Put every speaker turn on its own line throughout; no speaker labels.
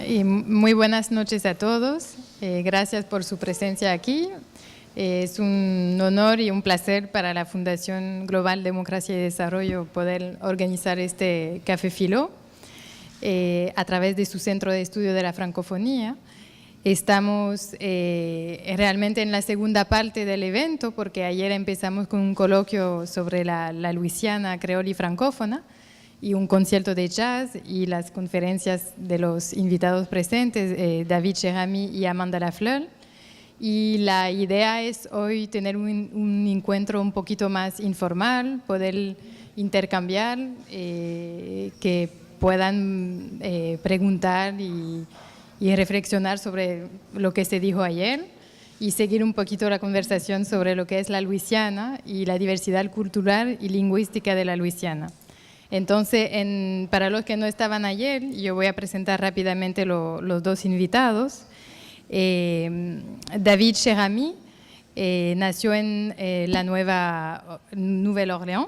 Y muy buenas noches a todos. Gracias por su presencia aquí. Es un honor y un placer para la Fundación Global Democracia y Desarrollo poder organizar este Café Philo a través de su Centro de Estudio de la Francofonía. Estamos realmente en la segunda parte del evento porque ayer empezamos con un coloquio sobre la Luisiana creola y francófona y un concierto de jazz y las conferencias de los invitados presentes, David Cherami y Amanda Lafleur. Y la idea es hoy tener un encuentro un poquito más informal, poder intercambiar, que puedan preguntar y reflexionar sobre lo que se dijo ayer y seguir un poquito la conversación sobre lo que es la Luisiana y la diversidad cultural y lingüística de la Luisiana. Entonces, para los que no estaban ayer, yo voy a presentar rápidamente los dos invitados. David Cherami nació en la Nouvelle-Orléans,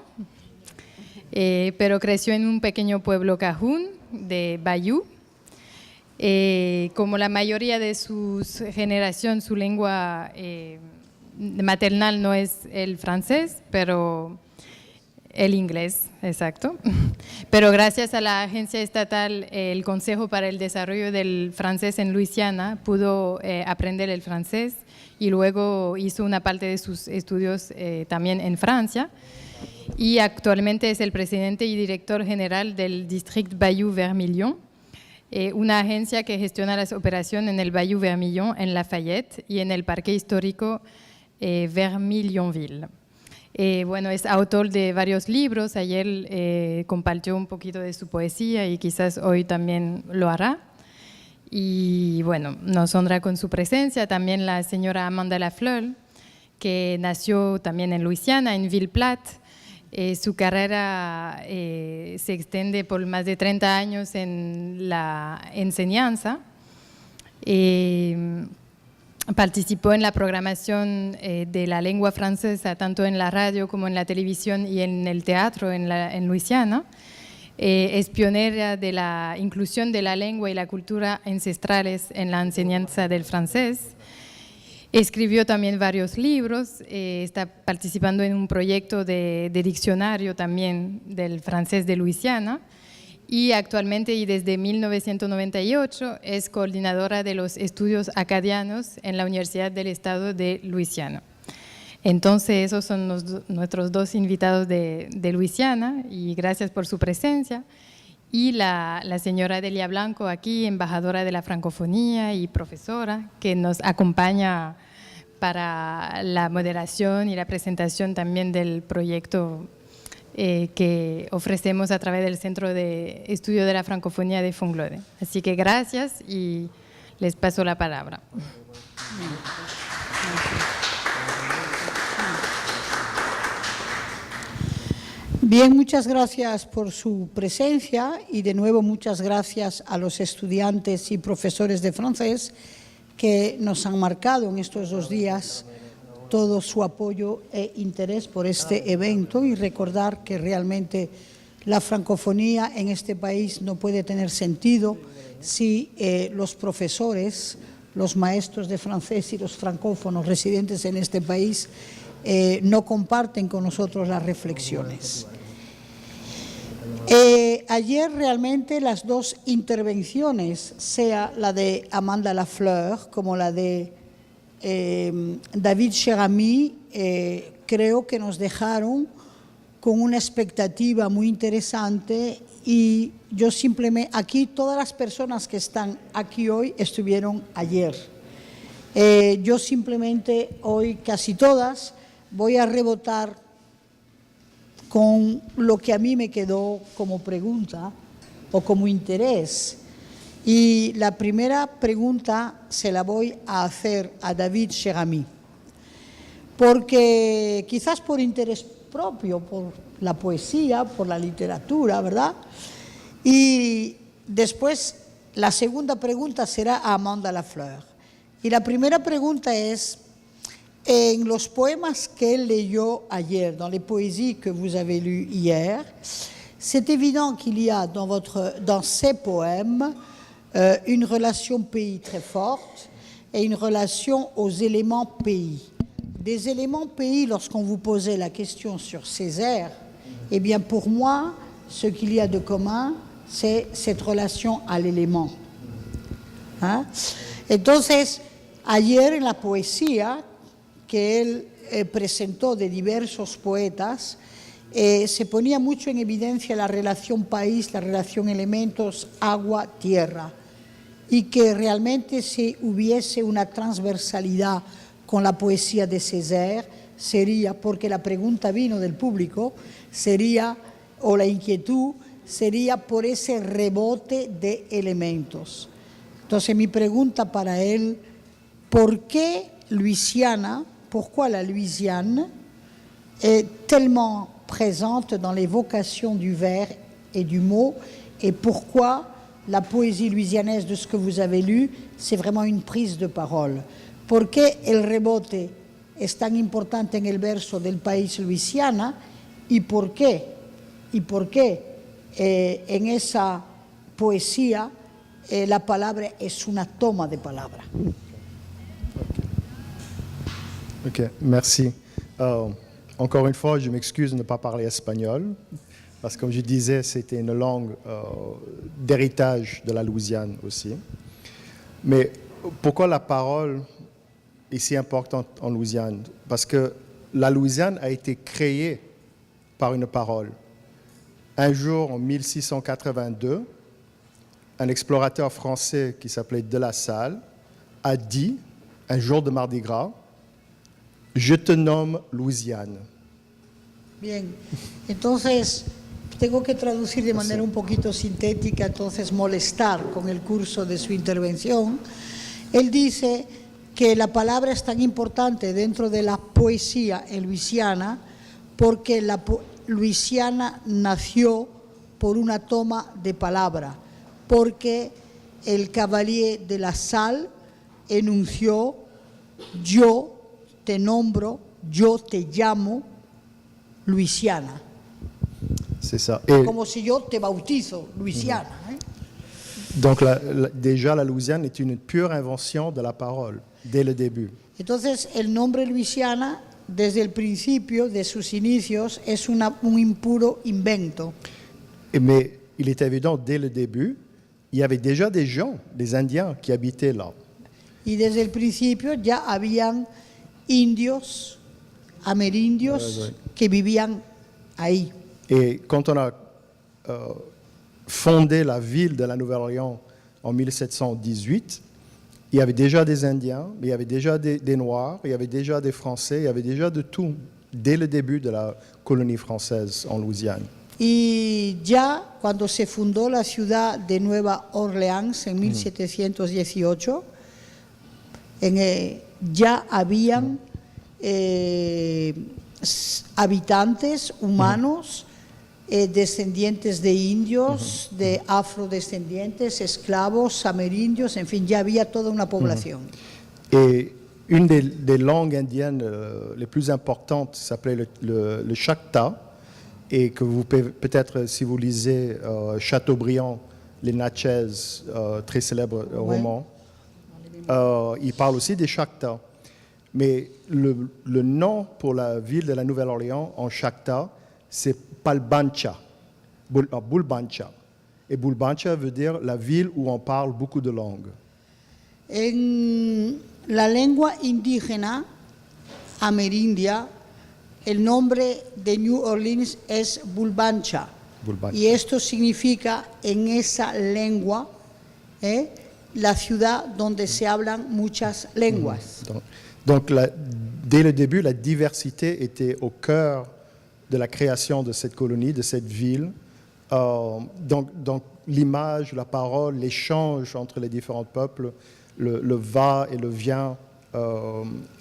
pero creció en un pequeño pueblo cajún de Bayou. Como la mayoría de su generación, su lengua maternal no es el francés, pero el inglés, exacto. Pero gracias a la agencia estatal, el Consejo para el Desarrollo del Francés en Luisiana, pudo aprender el francés y luego hizo una parte de sus estudios también en Francia. Y actualmente es el presidente y director general del District Bayou-Vermilion, una agencia que gestiona las operaciones en el Bayou-Vermilion, en Lafayette y en el Parque Histórico Vermilionville. Bueno, es autor de varios libros. Ayer compartió un poquito de su poesía y quizás hoy también lo hará. Y bueno, nos honra con su presencia también la señora Amanda Lafleur, que nació también en Luisiana, en Ville Platte. Su carrera se extiende por más de 30 años en la enseñanza. Participó en la programación de la lengua francesa, tanto en la radio como en la televisión y en el teatro en Luisiana. Es pionera de la inclusión de la lengua y la cultura ancestrales en la enseñanza del francés. Escribió también varios libros, está participando en un proyecto de diccionario también del francés de Luisiana. Y actualmente y desde 1998 es coordinadora de los estudios acadianos en la Universidad del Estado de Luisiana. Entonces, esos son nuestros dos invitados de Luisiana y gracias por su presencia. Y la señora Delia Blanco aquí, embajadora de la francofonía y profesora, que nos acompaña para la moderación y la presentación también del proyecto que ofrecemos a través del Centro de Estudio de la Francofonía de Fonglode. Así que gracias y les paso la palabra.
Bien, muchas gracias por su presencia y de nuevo muchas gracias a los estudiantes y profesores de francés que nos han marcado en estos 2 días todo su apoyo e interés por este evento y recordar que realmente la francofonía en este país no puede tener sentido si los profesores, los maestros de francés y los francófonos residentes en este país no comparten con nosotros las reflexiones. Ayer realmente las 2 intervenciones, sea la de Amanda Lafleur como la de David Cherami, creo que nos dejaron con una expectativa muy interesante y yo simplemente, aquí todas las personas que están aquí hoy estuvieron ayer. Yo simplemente hoy casi todas voy a rebotar con lo que a mí me quedó como pregunta o como interés. Y la primera pregunta se la voy a hacer a David Cherami, porque quizás por interés propio, por la poesía, por la literatura, ¿verdad? Y después la segunda pregunta será a Amanda Lafleur. Y la primera pregunta es, en los poemas que él leyó ayer, dans les poésies que vous avez lues hier, c'est évident qu'il y a dans ces poèmes une relation pays très forte et une relation aux éléments pays. Des éléments pays, lorsqu'on vous posait la question sur Césaire, eh bien pour moi, ce qu'il y a de commun, c'est cette relation à l'élément. ¿Ah? Entonces, ayer en la poesía que él presentó de diversos poetas, se ponía mucho en evidencia la relación país, la relación elementos, agua, tierra, y que realmente si hubiese una transversalidad con la poesía de Césaire, sería, porque la pregunta vino del público, sería, o la inquietud, sería por ese rebote de elementos. Entonces mi pregunta para él, ¿por qué Louisiana, pourquoi la Louisiane est tellement présente dans l'évocation du vers et du mot, et pourquoi la poésie louisianaise de ce que vous avez lu, c'est vraiment une prise de parole? ¿Por qué el rebote es tan importante en el verso del país Louisiana? ¿Y por qué? En esa poesía la palabra es una toma de palabra?
Ok, merci. Encore une fois, je m'excuse de ne pas parler espagnol, parce que comme je disais, c'était une langue d'héritage de la Louisiane aussi. Mais pourquoi la parole est si importante en Louisiane? Parce que la Louisiane a été créée par une parole. Un jour, en 1682, un explorateur français qui s'appelait De La Salle a dit, un jour de Mardi Gras, « Je te nomme Louisiane ».
Bien, entonces tengo que traducir de manera un poquito sintética, entonces molestar con el curso de su intervención. Él dice que la palabra es tan importante dentro de la poesía en Luisiana porque la Luisiana nació por una toma de palabra, porque el Cavalier de La Salle enunció: yo te nombro, yo te llamo Louisiana.
C'est ça.
Como si yo te bautizo, Louisiana.
Donc déjà, la Louisiane est une pure invention de la parole, dès le début.
Entonces, el nombre Louisiana, desde el principio de sus inicios, es un impuro invento.
Mais il est évident, dès le début, il y avait déjà des gens, des Indiens, qui habitaient là.
Y desde el principio ya habían indios, amerindios, que vivían ahí.
Et quand on a fondé la ville de la Nouvelle-Orléans en 1718, il y avait déjà des Indiens, il y avait déjà des Noirs, il y avait déjà des Français, il y avait déjà de tout, dès le début de la colonie française en Louisiane.
Y ya cuando se fundó la ciudad de Nueva Orleans en 1718, ya habían habitantes humanos, descendientes de indios, de afrodescendientes, esclavos, amerindios, en fin, ya había toda una población.
Et une des langues indiennes les plus importantes s'appelait le Chacta, et que vous pouvez peut-être, si vous lisez Chateaubriand, Les Natchez, très célèbre roman, il parle aussi des Chactas. Mais le nom pour la ville de la Nouvelle-Orléans en Chacta, c'est Palbancha, Bulbancha. Et Bulbancha veut dire la ville où on parle beaucoup de langues.
En la lengua indígena amerindia, el nombre de New Orleans es Bulbancha. Y esto significa en esa lengua la ciudad donde se hablan muchas lenguas.
Donc dès le début, la diversité était au cœur de la création de cette colonie, de cette ville. Donc l'image, la parole, l'échange entre les différents peuples, le va et le vient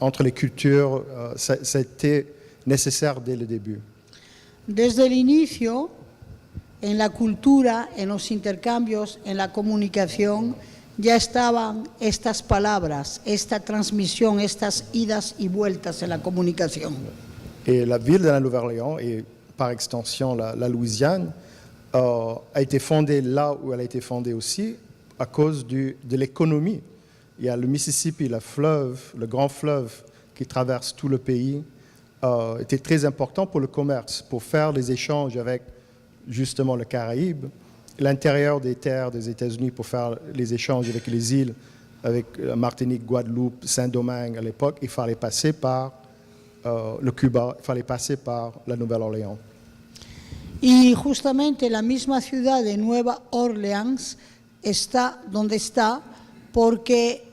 entre les cultures, c'était nécessaire dès le début.
Desde el inicio, en la cultura, en los intercambios, en la comunicación, ya estaban estas palabras, esta transmisión, estas idas y vueltas en la comunicación.
Et la ville de la Nouvelle-Orléans, et par extension la Louisiane, a été fondée là où elle a été fondée aussi, à cause de l'économie. Il y a le Mississippi, le grand fleuve qui traverse tout le pays, était très important pour le commerce, pour faire des échanges avec justement le Caraïbe, l'intérieur des terres des États-Unis pour faire les échanges avec les îles, avec Martinique, Guadeloupe, Saint-Domingue à l'époque. Il fallait passer par le Cuba, il fallait passer par la Nouvelle-Orléans.
Y justamente la misma ciudad de Nueva Orleans está donde está porque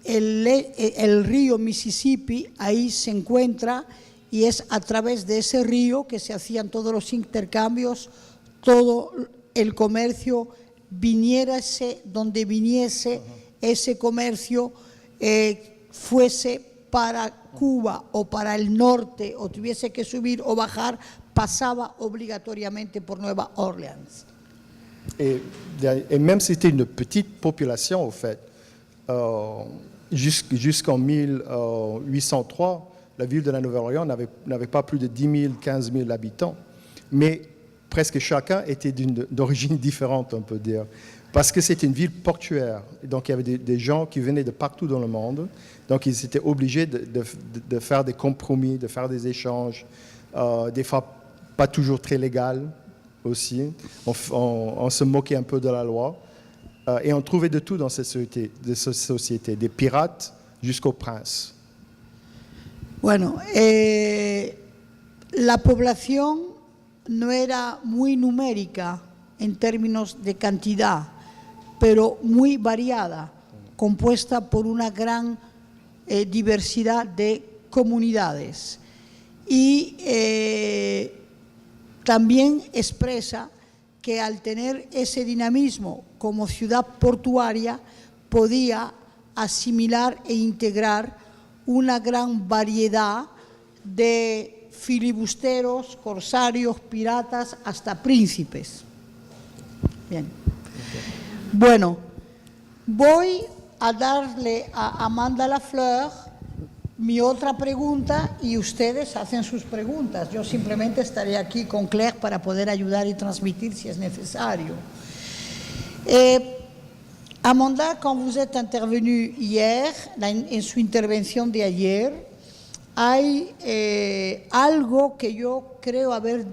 el río Mississippi ahí se encuentra y es a través de ese río que se hacían todos los intercambios, todo el comercio, viniese donde viniese ese comercio, fuese para Cuba o para el norte o tuviese que subir o bajar, pasaba obligatoriamente por Nueva Orleans.
Et même si c'était une petite population, au fait, jusqu'en 1803, la ville de la Nouvelle-Orléans n'avait pas plus de 10 000, 15 000 habitants. Mais presque chacun était d'origine différente, on peut dire. Parce que c'était une ville portuaire. Donc il y avait des gens qui venaient de partout dans le monde. Donc ils étaient obligés de faire des compromis, de faire des échanges, des fois pas toujours très légal aussi. On se moquait un peu de la loi. Et on trouvait de tout dans cette société, des pirates jusqu'aux princes.
Bueno, la población no era muy numérica en términos de cantidad, pero muy variada, compuesta por una gran diversidad de comunidades. Y también expresa que al tener ese dinamismo como ciudad portuaria, podía asimilar e integrar una gran variedad de filibusteros, corsarios, piratas, hasta príncipes. Bien. Bueno, voy a darle a Amanda Lafleur mi otra pregunta y ustedes hacen sus preguntas. Yo simplemente estaré aquí con Claire para poder ayudar y transmitir si es necesario. Amanda, quand vous êtes intervenue hier, en su intervención de ayer, hay algo que yo creo haber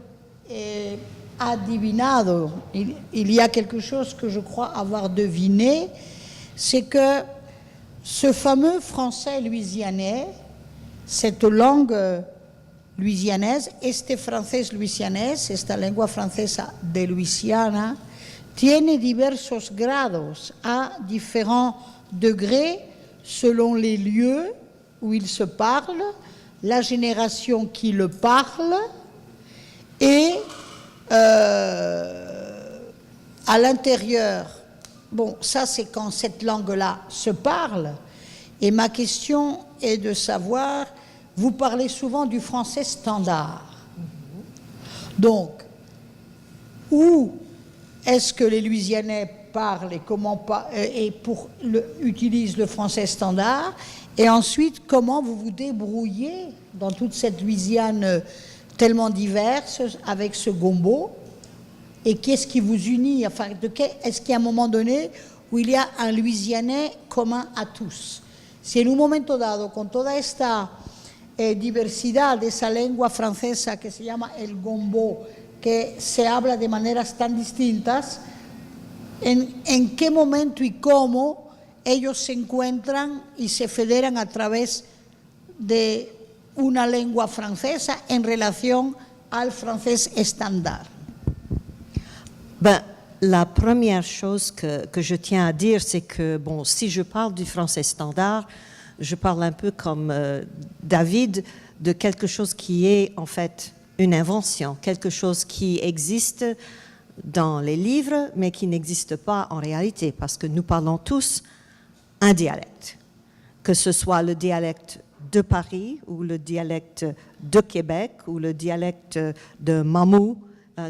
adivinado. Il y a quelque chose que je crois avoir deviné, c'est que ce fameux français louisianais, cette langue louisianaise, este francés louisianés, esta lengua francesa de Luisiana, tiene diversos grados à différents degrés selon les lieux où il se parle, la génération qui le parle et à l'intérieur. Bon, ça c'est quand cette langue-là se parle. Et ma question est de savoir, vous parlez souvent du français standard. Donc, où est-ce que les Louisianais parlent et utilisent le français standard? Et ensuite, comment vous vous débrouillez dans toute cette Louisiane tellement diverse avec ce gombo? Et qu'est-ce qui vous unit? Enfin, est-ce qu'il y a un moment donné où il y a un Louisianais commun a tous? Si en un momento dado, con toda esta diversidad de esa lengua francesa que se llama el gombo, que se habla de maneras tan distintas, ¿en qué momento y cómo ellos se encuentran y se federan a través de una lengua francesa en relación al francés estándar?
Ben, la première chose que je tiens à dire, c'est que, bon, si je parle du français standard, je parle un peu comme David de quelque chose qui est en fait une invention, quelque chose qui existe dans les livres, mais qui n'existe pas en réalité, parce que nous parlons tous un dialecte, que ce soit le dialecte de Paris, ou le dialecte de Québec, ou le dialecte de Mamou.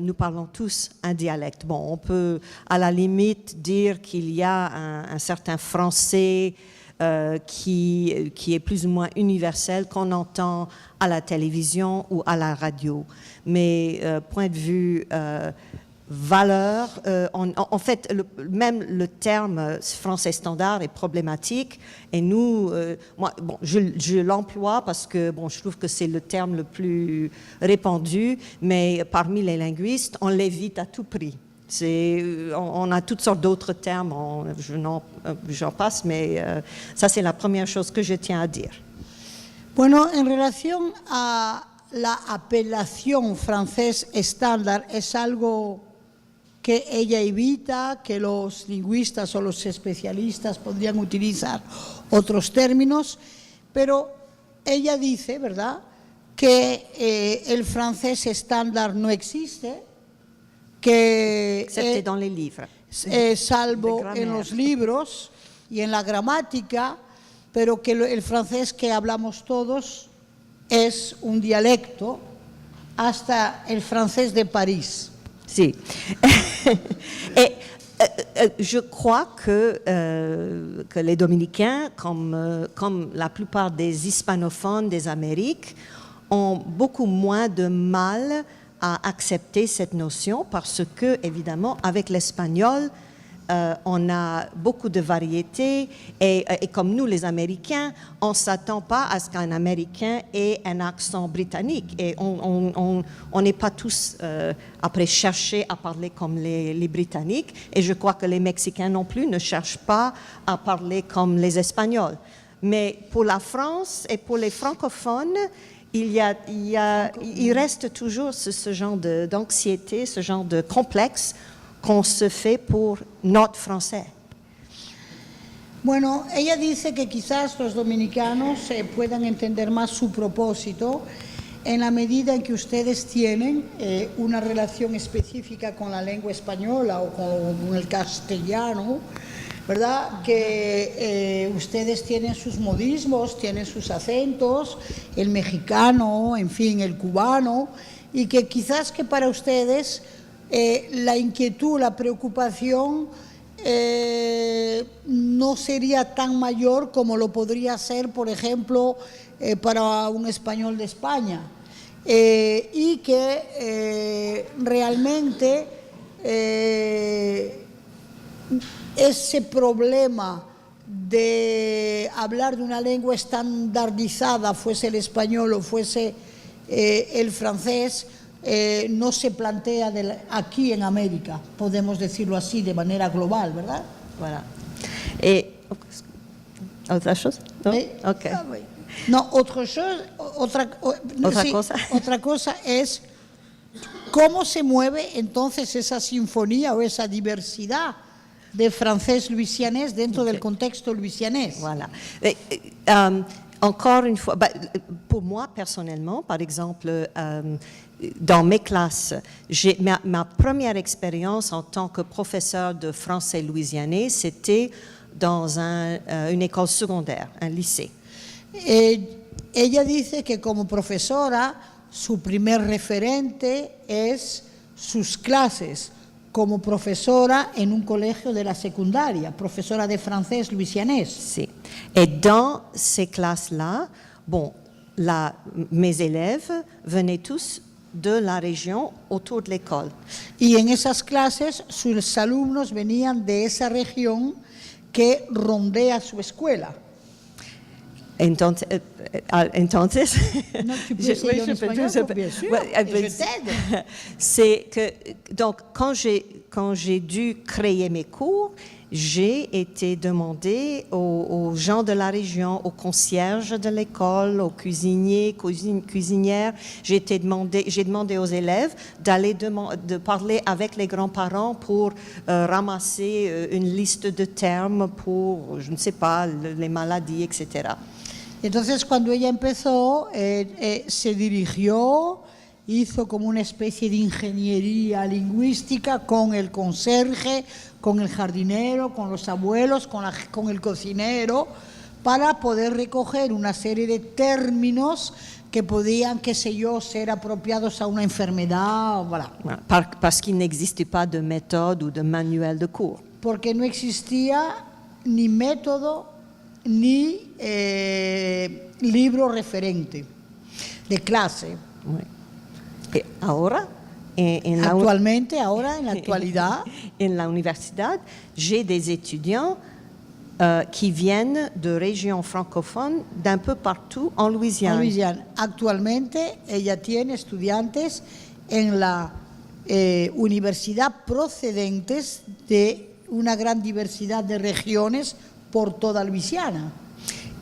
Nous parlons tous un dialecte. Bon, on peut à la limite dire qu'il y a un certain français qui est plus ou moins universel, qu'on entend à la télévision ou à la radio. Mais point de vue valeurs. En fait, même le terme français standard est problématique. Et nous, moi, bon, je l'emploie parce que bon, je trouve que c'est le terme le plus répandu, mais parmi les linguistes, on l'évite à tout prix. On a toutes sortes d'autres termes, j'en passe, mais ça c'est la première chose que je tiens à dire.
Bueno, en relación a la apelación francés estándar, es algo que ella evita, que los lingüistas o los especialistas podrían utilizar otros términos, pero ella dice, ¿verdad?, que el francés estándar no existe, que
Excepté dans les livres.
salvo en los libros y en la gramática, pero que el francés que hablamos todos es un dialecto, hasta el francés de París.
Si. Et je crois que les Dominicains, comme la plupart des hispanophones des Amériques, ont beaucoup moins de mal à accepter cette notion parce que, évidemment, avec l'espagnol, on a beaucoup de variétés et comme nous, les Américains, on ne s'attend pas à ce qu'un Américain ait un accent britannique et on n'est pas tous après chercher à parler comme les Britanniques et je crois que les Mexicains non plus ne cherchent pas à parler comme les Espagnols. Mais pour la France et pour les francophones, il reste toujours ce genre d'anxiété, ce genre de complexe qu'on se fait pour notre français.
Bueno, ella dice que quizás los dominicanos puedan entender más su propósito en la medida en que ustedes tienen una relación específica con la lengua española o con el castellano, ¿verdad? Que ustedes tienen sus modismos, tienen sus acentos, el mexicano, en fin, el cubano, y que quizás que para ustedes la inquietud, la preocupación no sería tan mayor como lo podría ser, por ejemplo, para un español de España. Y que realmente ese problema de hablar de una lengua estandarizada, fuese el español o fuese el francés, no se plantea aquí en América, podemos decirlo así, de manera global, ¿verdad?
Voilà. Et autre chose? No? Okay.
No, otra cosa es cómo se mueve entonces esa sinfonía o esa diversidad de francés louisianés dentro del contexto louisianés.
Voilà. Encore une fois, pour moi personnellement, par exemple, dans mes classes, ma première expérience en tant que professeur de français louisianais, c'était dans une école secondaire, un lycée.
Ella dice que como profesora, su primer referente es sus clases como profesora en un colegio de la secundaria, profesora de francés louisianés.
Sí. Et dans ces classes-là, bon, mes élèves venaient tous de la région autour de l'école.
Y en esas clases sus alumnos venían de esa región que rondea su escuela.
Entonces,
No, tu peux essayer en espagnol, bien sûr, et je t'aide.
C'est que, donc, quand j'ai dû créer mes cours, j'ai été demandé aux gens de la région, aux concierges de l'école, aux cuisiniers, cuisinières. J'ai demandé aux élèves de parler avec les grands-parents pour ramasser une liste de termes pour, je ne sais pas, les maladies, etc.
Entonces, cuando ella empezó, se dirigió, hizo como una especie de ingeniería lingüística con el conserje, con el jardinero, con los abuelos, con el cocinero, para poder recoger una serie de términos que podían, qué sé yo, ser apropiados a una enfermedad. Voilà.
Parce qu'il n'existe pas de méthode ou de manuel de cours.
Porque no existía ni método ni libro referente de clase.
Y ahora
Actualmente, ahora, en la actualidad,
en la universidad, j'ai des étudiants qui viennent de régions francophones d'un peu partout en Louisiane.
en Luisiana. Actualmente, ella tiene estudiantes en la universidad procedentes de una gran diversidad de regiones por toda Luisiana.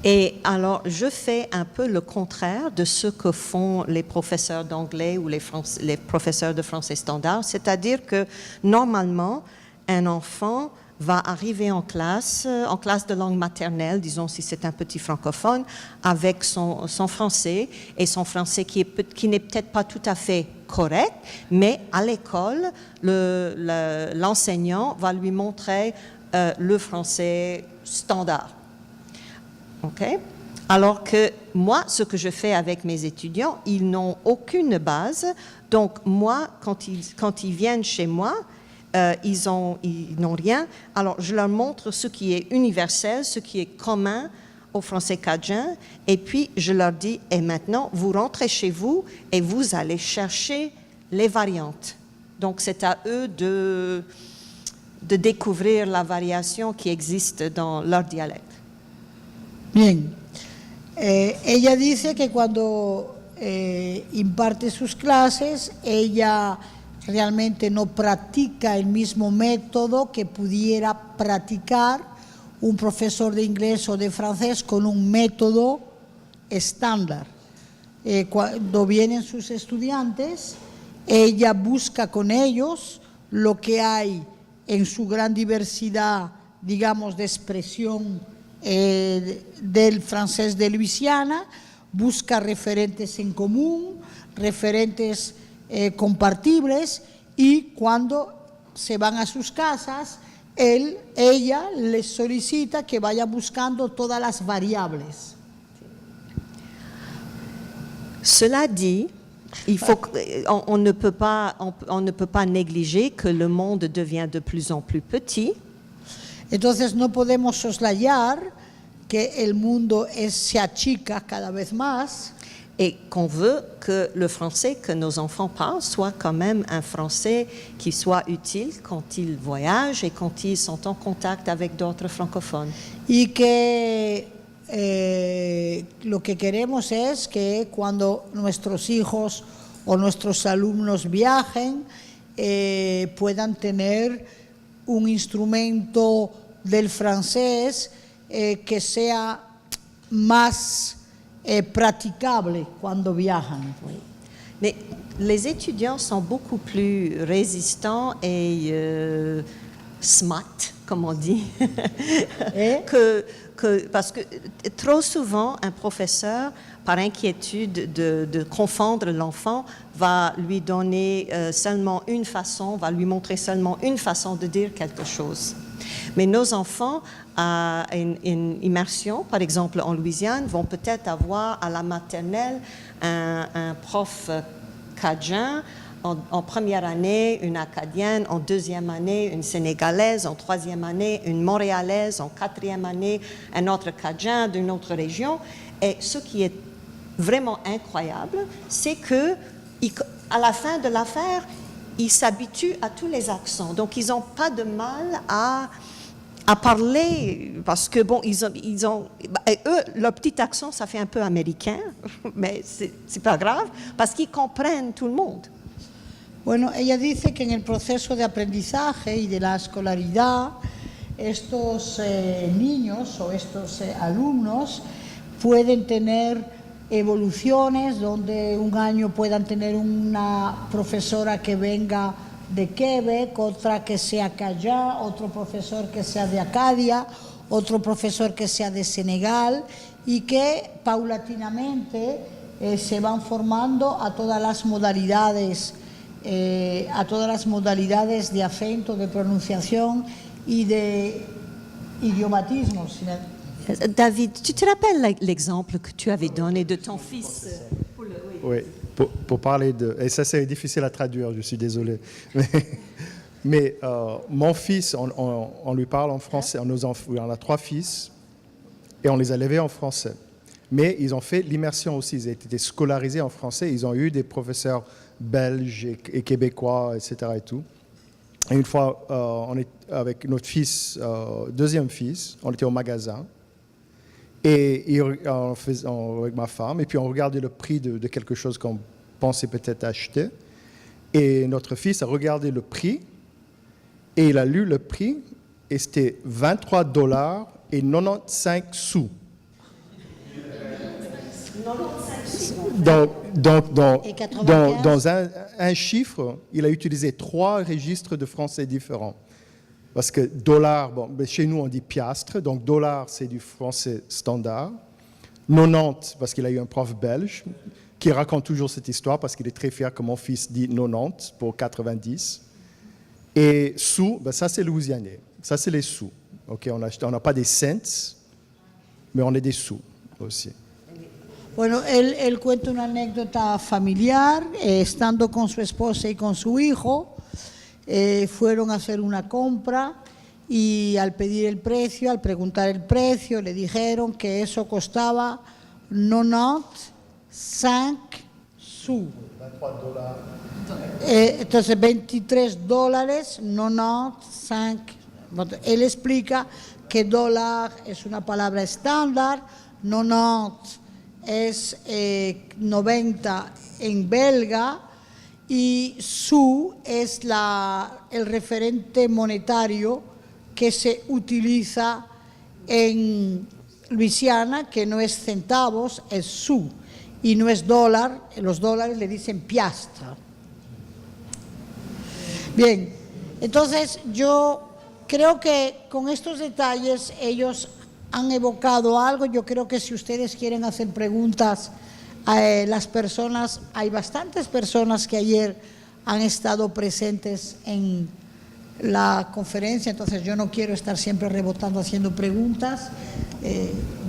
Et alors, je fais un peu le contraire de ce que font les professeurs d'anglais ou les professeurs de français standard, c'est-à-dire que normalement, un enfant va arriver en classe de langue maternelle, disons si c'est un petit francophone, avec son français, et son français qui n'est peut-être pas tout à fait correct, mais à l'école, l'enseignant va lui montrer le français standard. Okay? Alors que moi, ce que je fais avec mes étudiants, ils n'ont aucune base. Donc moi, quand ils viennent chez moi, ils n'ont rien. Alors je leur montre ce qui est universel, ce qui est commun au français cajun. Et puis je leur dis, et maintenant, vous rentrez chez vous et vous allez chercher les variantes. Donc c'est à eux de découvrir la variation qui existe dans leur dialecte.
Bien. Ella dice que cuando imparte sus clases, ella realmente no practica el mismo método que pudiera practicar un profesor de inglés o de francés con un método estándar. Cuando vienen sus estudiantes, ella busca con ellos lo que hay en su gran diversidad, digamos, de expresión del francés de Luisiana, busca referentes en común, referentes compartibles, y cuando se van a sus casas, ella les solicita que vayan buscando todas las variables.
Cela dit, on ne peut pas négliger que le monde devient de plus en plus petit.
Entonces no podemos soslayar que el mundo se achica cada vez más.
Et qu'on veut que le français que nos enfants parlent soit quand même un français qui soit utile quand ils voyagent et quand ils sont en contact avec d'autres francophones.
Y que lo que queremos es que cuando nuestros hijos o nuestros alumnos viajen, puedan tener un instrumento del francés que sea más praticable cuando viajan.
Mais les étudiants sont beaucoup plus résistants et smart, comme on dit, parce que trop souvent, un professeur, par inquiétude de confondre l'enfant, va lui donner seulement une façon, va lui montrer seulement une façon de dire quelque chose. Mais nos enfants, à une immersion, par exemple en Louisiane, vont peut-être avoir à la maternelle un prof cajun, en première année une acadienne, en deuxième année une sénégalaise, en troisième année une montréalaise, en quatrième année un autre cajun d'une autre région. Et ce qui est vraiment incroyable, c'est que à la fin de l'affaire, ils s'habituent à tous les accents. Donc ils n'ont pas de mal à parler, parce que bon, ils ont eux, leur petit accent, ça fait un peu américain, mais c'est pas grave, parce qu'ils comprennent tout le monde.
Bueno, ella dice que en el proceso de aprendizaje y de la escolaridad, estos niños o estos alumnos pueden tener evoluciones donde un año puedan tener una profesora que venga de Quebec, otra que sea Callá, otro profesor que sea de Acadia, otro profesor que sea de Senegal, y que paulatinamente se van formando a todas las modalidades de acento, de pronunciación y de idiomatismos.
David, tu te rappelles l'exemple que tu avais donné de ton fils?
Oui, pour parler de... Et ça, c'est difficile à traduire, je suis désolé. Mais mon fils, on lui parle en français. On a 3 fils et on les a élevés en français. Mais ils ont fait l'immersion aussi. Ils ont été scolarisés en français. Ils ont eu des professeurs belges et québécois, etc. Et tout. Et une fois, on est avec notre fils, deuxième fils, on était au magasin. Et avec ma femme, et puis on regardait le prix de quelque chose qu'on pensait peut-être acheter. Et notre fils a regardé le prix, et il a lu le prix, et c'était $23.95. Dans un chiffre, il a utilisé 3 registres de français différents. Parce que dollar, bon, chez nous on dit piastre, donc dollar c'est du français standard. 90, parce qu'il a eu un prof belge qui raconte toujours cette histoire parce qu'il est très fier que mon fils dit 90 pour 90. Et sous, ben ça c'est louisianais, ça c'est les sous. Okay, on n'a pas des cents, mais on a des sous aussi.
Bueno, él cuenta una anécdota familiar, estando con su esposa y con su hijo, fueron a hacer una compra y al pedir el precio, al preguntar el precio, le dijeron que eso costaba 95 sous. Entonces $23, 95. Él explica que dólar es una palabra estándar, 90 es 90 en belga, y sous es el referente monetario que se utiliza en Luisiana, que no es centavos, es sous, y no es dólar, los dólares le dicen piastra. Bien, entonces yo creo que con estos detalles ellos han evocado algo. Yo creo que si ustedes quieren hacer preguntas las personas, hay bastantes personas que ayer han estado presentes en la conferencia, entonces yo no quiero estar siempre rebotando haciendo preguntas.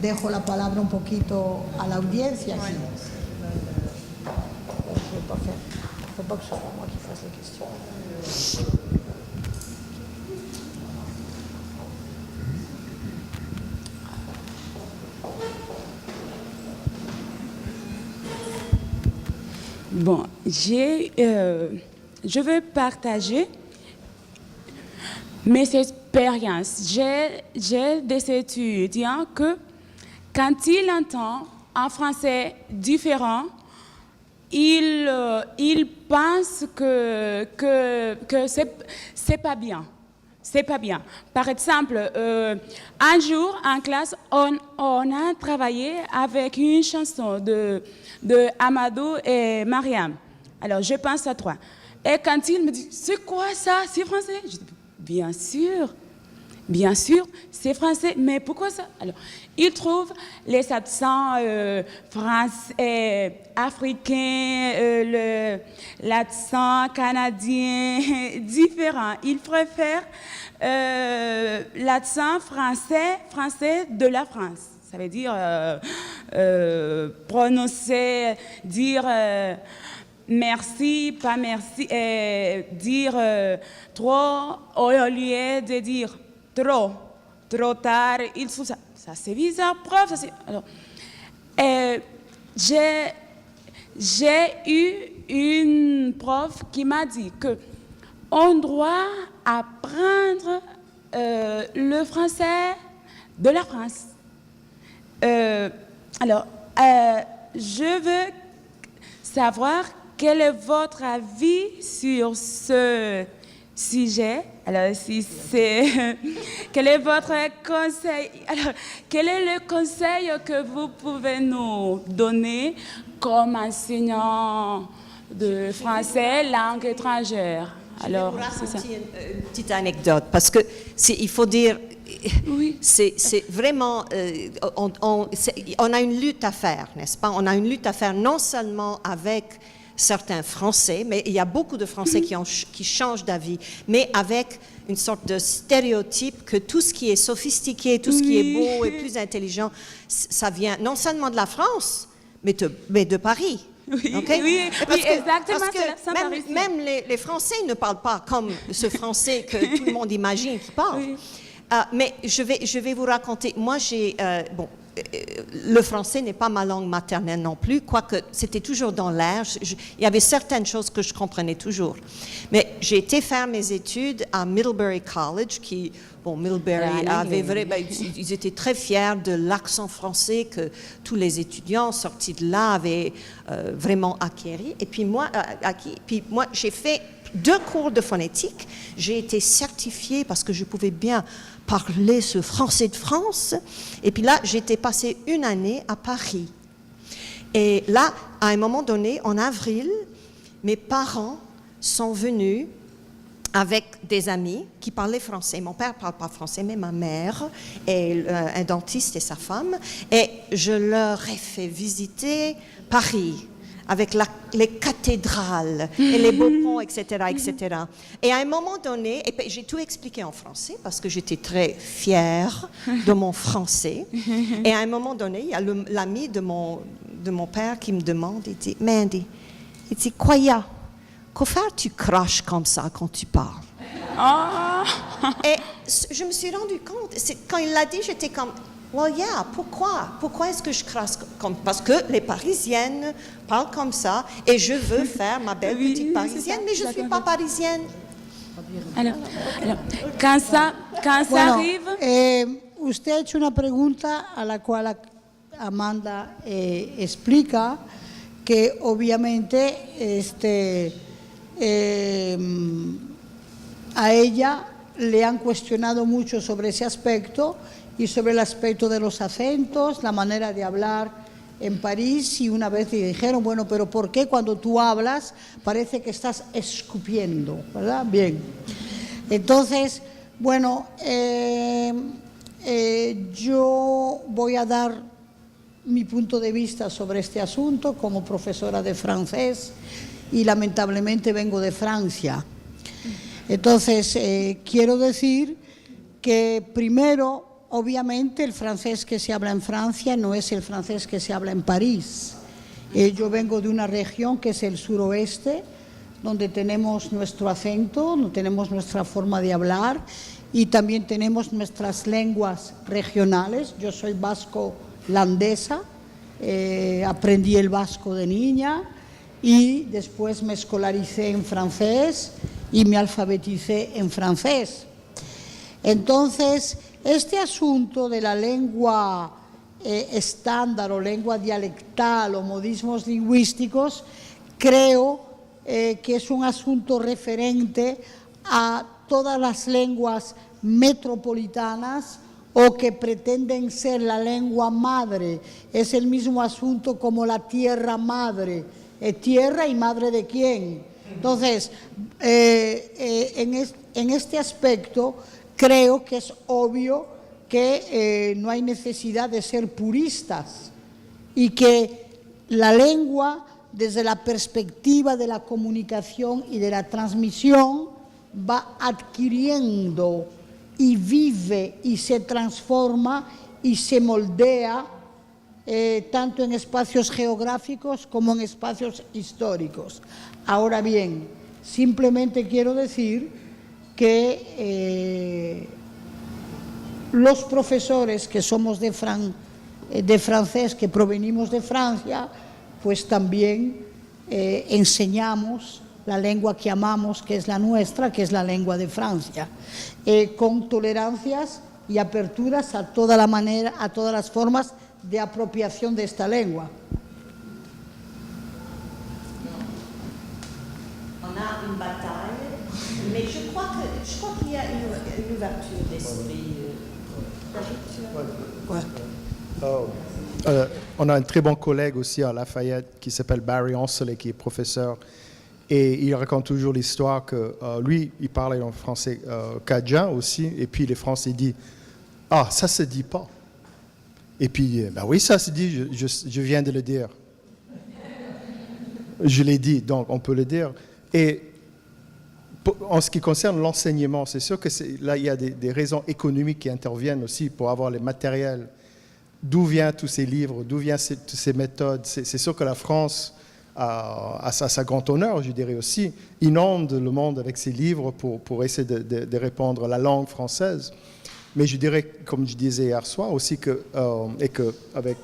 Dejo la palabra un poquito a la audiencia.
Bon, je veux partager mes expériences. J'ai des étudiants que, quand ils entendent un français différent, ils pensent que c'est pas bien. C'est pas bien. Par exemple, un jour en classe, on a travaillé avec une chanson de Amadou et Mariam. Alors, je pense à toi. Et quand il me dit, c'est quoi ça? C'est français? Je dis, bien sûr, c'est français. Mais pourquoi ça? Alors, il trouve les accents français, africains, l'accent canadien différent. Il préfère l'accent français de la France. Ça veut dire prononcer, dire merci, pas merci, dire trop au lieu de dire trop tard. Il trouve ça. Ça c'est bizarre, prof. Alors, j'ai eu une prof qui m'a dit que on doit apprendre le français de la France. Alors, je veux savoir quel est votre avis sur ce sujet. Alors, quel est votre conseil? Alors, quel est le conseil que vous pouvez nous donner comme enseignant de français, langue étrangère? Alors, c'est ça.
Une petite anecdote, parce que il faut dire, oui. C'est vraiment, on a une lutte à faire, n'est-ce pas? On a une lutte à faire non seulement avec certains Français, mais il y a beaucoup de Français qui changent d'avis, mais avec une sorte de stéréotype que tout ce qui est sophistiqué, tout ce qui est beau et plus intelligent, ça vient non seulement de la France, mais de Paris.
Oui,
okay?
oui, exactement.
Parce que même les Français ne parlent pas comme ce français que tout le monde imagine qu'ils parlent. Oui. Mais je vais vous raconter. Moi, le français n'est pas ma langue maternelle non plus, quoique c'était toujours dans l'air. Il y avait certaines choses que je comprenais toujours. Mais j'ai été faire mes études à Middlebury College, qui, bon, Middlebury ils étaient très fiers de l'accent français que tous les étudiants sortis de là avaient vraiment acquis. Et puis moi, j'ai fait 2 cours de phonétique. J'ai été certifiée parce que je pouvais bien parler ce français de France. Et puis là, j'étais passée 1 année à Paris. Et là, à un moment donné, en avril, mes parents sont venus avec des amis qui parlaient français. Mon père ne parle pas français, mais ma mère et un dentiste et sa femme. Et je leur ai fait visiter Paris, avec les cathédrales et les beaux ponts, etc., etc. Et à un moment donné, et j'ai tout expliqué en français parce que j'étais très fière de mon français. Et à un moment donné, il y a l'ami de mon père qui me demande, il dit, Mandy, il dit, Koya, comment tu craches comme ça quand tu parles? Et je me suis rendu compte, quand il l'a dit, j'étais comme, well, yeah, pourquoi? Pourquoi est-ce que je crache comme... Parce que les Parisiennes parlent comme ça et je veux faire ma belle petite Parisienne, mais je ne suis pas Parisienne.
Alors, quand ça arrive...
Usted ha hecho una pregunta a la cual Amanda explica que obviamente a ella le han cuestionado mucho sobre ese aspecto y sobre el aspecto de los acentos, la manera de hablar en París, y una vez le dijeron, bueno, pero ¿por qué cuando tú hablas parece que estás escupiendo? ¿Verdad? Bien. Entonces, bueno, yo voy a dar mi punto de vista sobre este asunto como profesora de francés y lamentablemente vengo de Francia. Entonces, quiero decir que primero, obviamente, el francés que se habla en Francia no es el francés que se habla en París. Yo vengo de una región que es el suroeste, donde tenemos nuestro acento, donde tenemos nuestra forma de hablar y también tenemos nuestras lenguas regionales. Yo soy vasco-landesa, aprendí el vasco de niña y después me escolaricé en francés y me alfabeticé en francés. Entonces, este asunto de la lengua estándar o lengua dialectal o modismos lingüísticos, creo que es un asunto referente a todas las lenguas metropolitanas o que pretenden ser la lengua madre. Es el mismo asunto como la tierra madre. ¿Tierra y madre de quién? Entonces, en este aspecto, creo que es obvio que no hay necesidad de ser puristas y que la lengua, desde la perspectiva de la comunicación y de la transmisión, va adquiriendo y vive y se transforma y se moldea tanto en espacios geográficos como en espacios históricos. Ahora bien, simplemente quiero decir que los profesores que somos de francés, que provenimos de Francia, pues también enseñamos la lengua que amamos, que es la nuestra, que es la lengua de Francia, con tolerancias y aperturas a todas las formas de apropiación de esta lengua.
On a une bataille, mais je crois qu'il y a une ouverture d'esprit.
On a un très bon collègue aussi à Lafayette qui s'appelle Barry Ancelet, qui est professeur. Et il raconte toujours l'histoire que lui, il parlait en français cadien aussi. Et puis les Français disent « Ah, ça se dit pas ». Et puis, ben oui, ça se dit, je viens de le dire. Je l'ai dit, donc on peut le dire. Et en ce qui concerne l'enseignement, c'est sûr que là, il y a des raisons économiques qui interviennent aussi pour avoir les matériels. D'où viennent tous ces livres, d'où viennent toutes ces méthodes. C'est sûr que la France, à sa grand honneur, je dirais aussi, inonde le monde avec ses livres pour essayer de répandre la langue française. Mais je dirais, comme je disais hier soir aussi, et qu'avec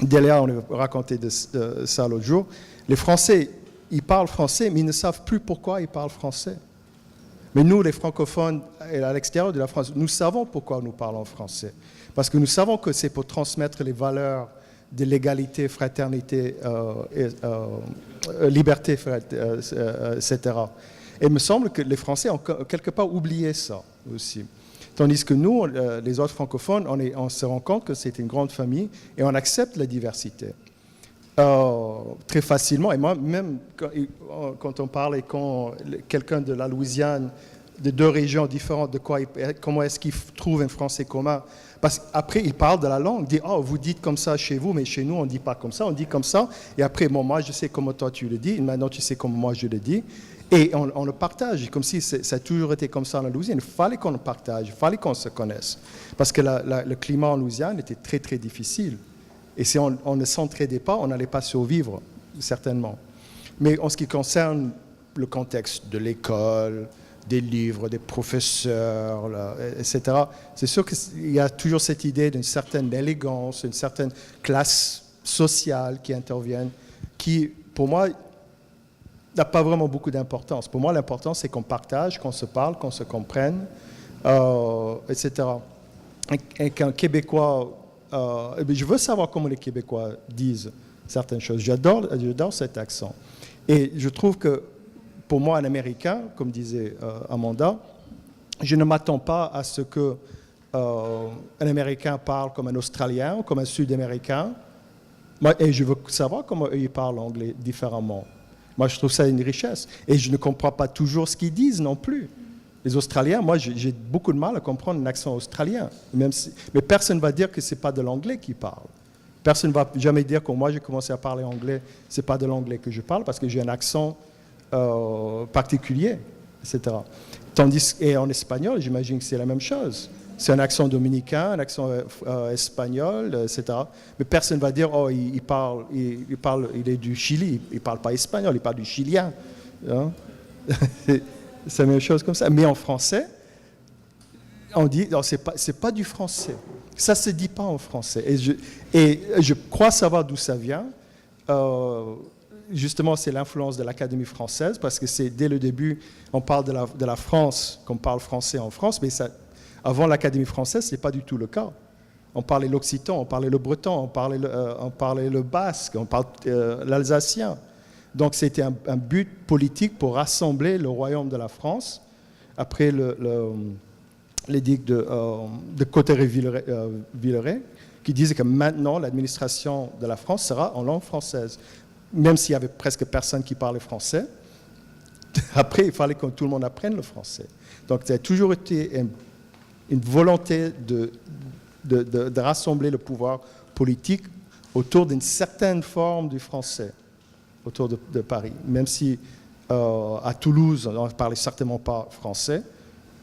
Delia, on a raconté de ça l'autre jour, les Français, ils parlent français, mais ils ne savent plus pourquoi ils parlent français. Mais nous, les francophones, à l'extérieur de la France, nous savons pourquoi nous parlons français. Parce que nous savons que c'est pour transmettre les valeurs de l'égalité, fraternité, liberté, etc. Et il me semble que les Français ont quelque part oublié ça aussi. Tandis que nous, les autres francophones, on se rend compte que c'est une grande famille et on accepte la diversité. Très facilement. Et moi, même quand on parle et quand quelqu'un de la Louisiane, de deux régions différentes, comment est-ce qu'il trouve un français commun? Parce qu'après, il parle de la langue, il dit « Oh, vous dites comme ça chez vous, mais chez nous, on ne dit pas comme ça, on dit comme ça. » Et après, bon, moi, je sais comment toi tu le dis, maintenant tu sais comment moi je le dis. Et on le partage, comme si ça a toujours été comme ça en Louisiane. Il fallait qu'on le partage, il fallait qu'on se connaisse. Parce que le climat en Louisiane était très, très difficile. Et si on ne s'entraidait pas, on n'allait pas survivre, certainement. Mais en ce qui concerne le contexte de l'école, des livres, des professeurs, etc., c'est sûr qu'il y a toujours cette idée d'une certaine élégance, une certaine classe sociale qui interviennent, qui, pour moi, n'a pas vraiment beaucoup d'importance. Pour moi, l'important, c'est qu'on partage, qu'on se parle, qu'on se comprenne, etc. Et qu'un Québécois... je veux savoir comment les Québécois disent certaines choses. J'adore cet accent. Et je trouve que, pour moi, un Américain, comme disait Amanda, je ne m'attends pas à ce qu'un Américain parle comme un Australien ou comme un Sud-Américain. Et je veux savoir comment eux, ils parlent anglais différemment. Moi, je trouve ça une richesse. Et je ne comprends pas toujours ce qu'ils disent non plus. Les Australiens, moi, j'ai beaucoup de mal à comprendre un accent australien. Mais personne ne va dire que ce n'est pas de l'anglais qu'ils parlent. Personne ne va jamais dire que moi, j'ai commencé à parler anglais, ce n'est pas de l'anglais que je parle parce que j'ai un accent particulier, etc. Et en espagnol, j'imagine que c'est la même chose. C'est un accent dominicain, un accent espagnol, etc. Mais personne ne va dire, oh, il est du Chili, il ne parle pas espagnol, il parle du chilien. Hein? C'est la même chose comme ça. Mais en français, on dit, non, c'est pas du français. Ça ne se dit pas en français. Et je crois savoir d'où ça vient. Justement, c'est l'influence de l'Académie française, parce que c'est dès le début, on parle de la France, qu'on parle français en France, mais avant l'Académie française, ce n'est pas du tout le cas. On parlait l'occitan, on parlait le breton, on parlait le basque, on parlait l'alsacien. Donc c'était un but politique pour rassembler le royaume de la France après l'édicte de Cotterêts-Villeray, qui disait que maintenant l'administration de la France sera en langue française. Même s'il y avait presque personne qui parlait français, après il fallait que tout le monde apprenne le français. Donc ça a toujours été une volonté de rassembler le pouvoir politique autour d'une certaine forme du français, autour de Paris. Même si à Toulouse, on ne parlait certainement pas français,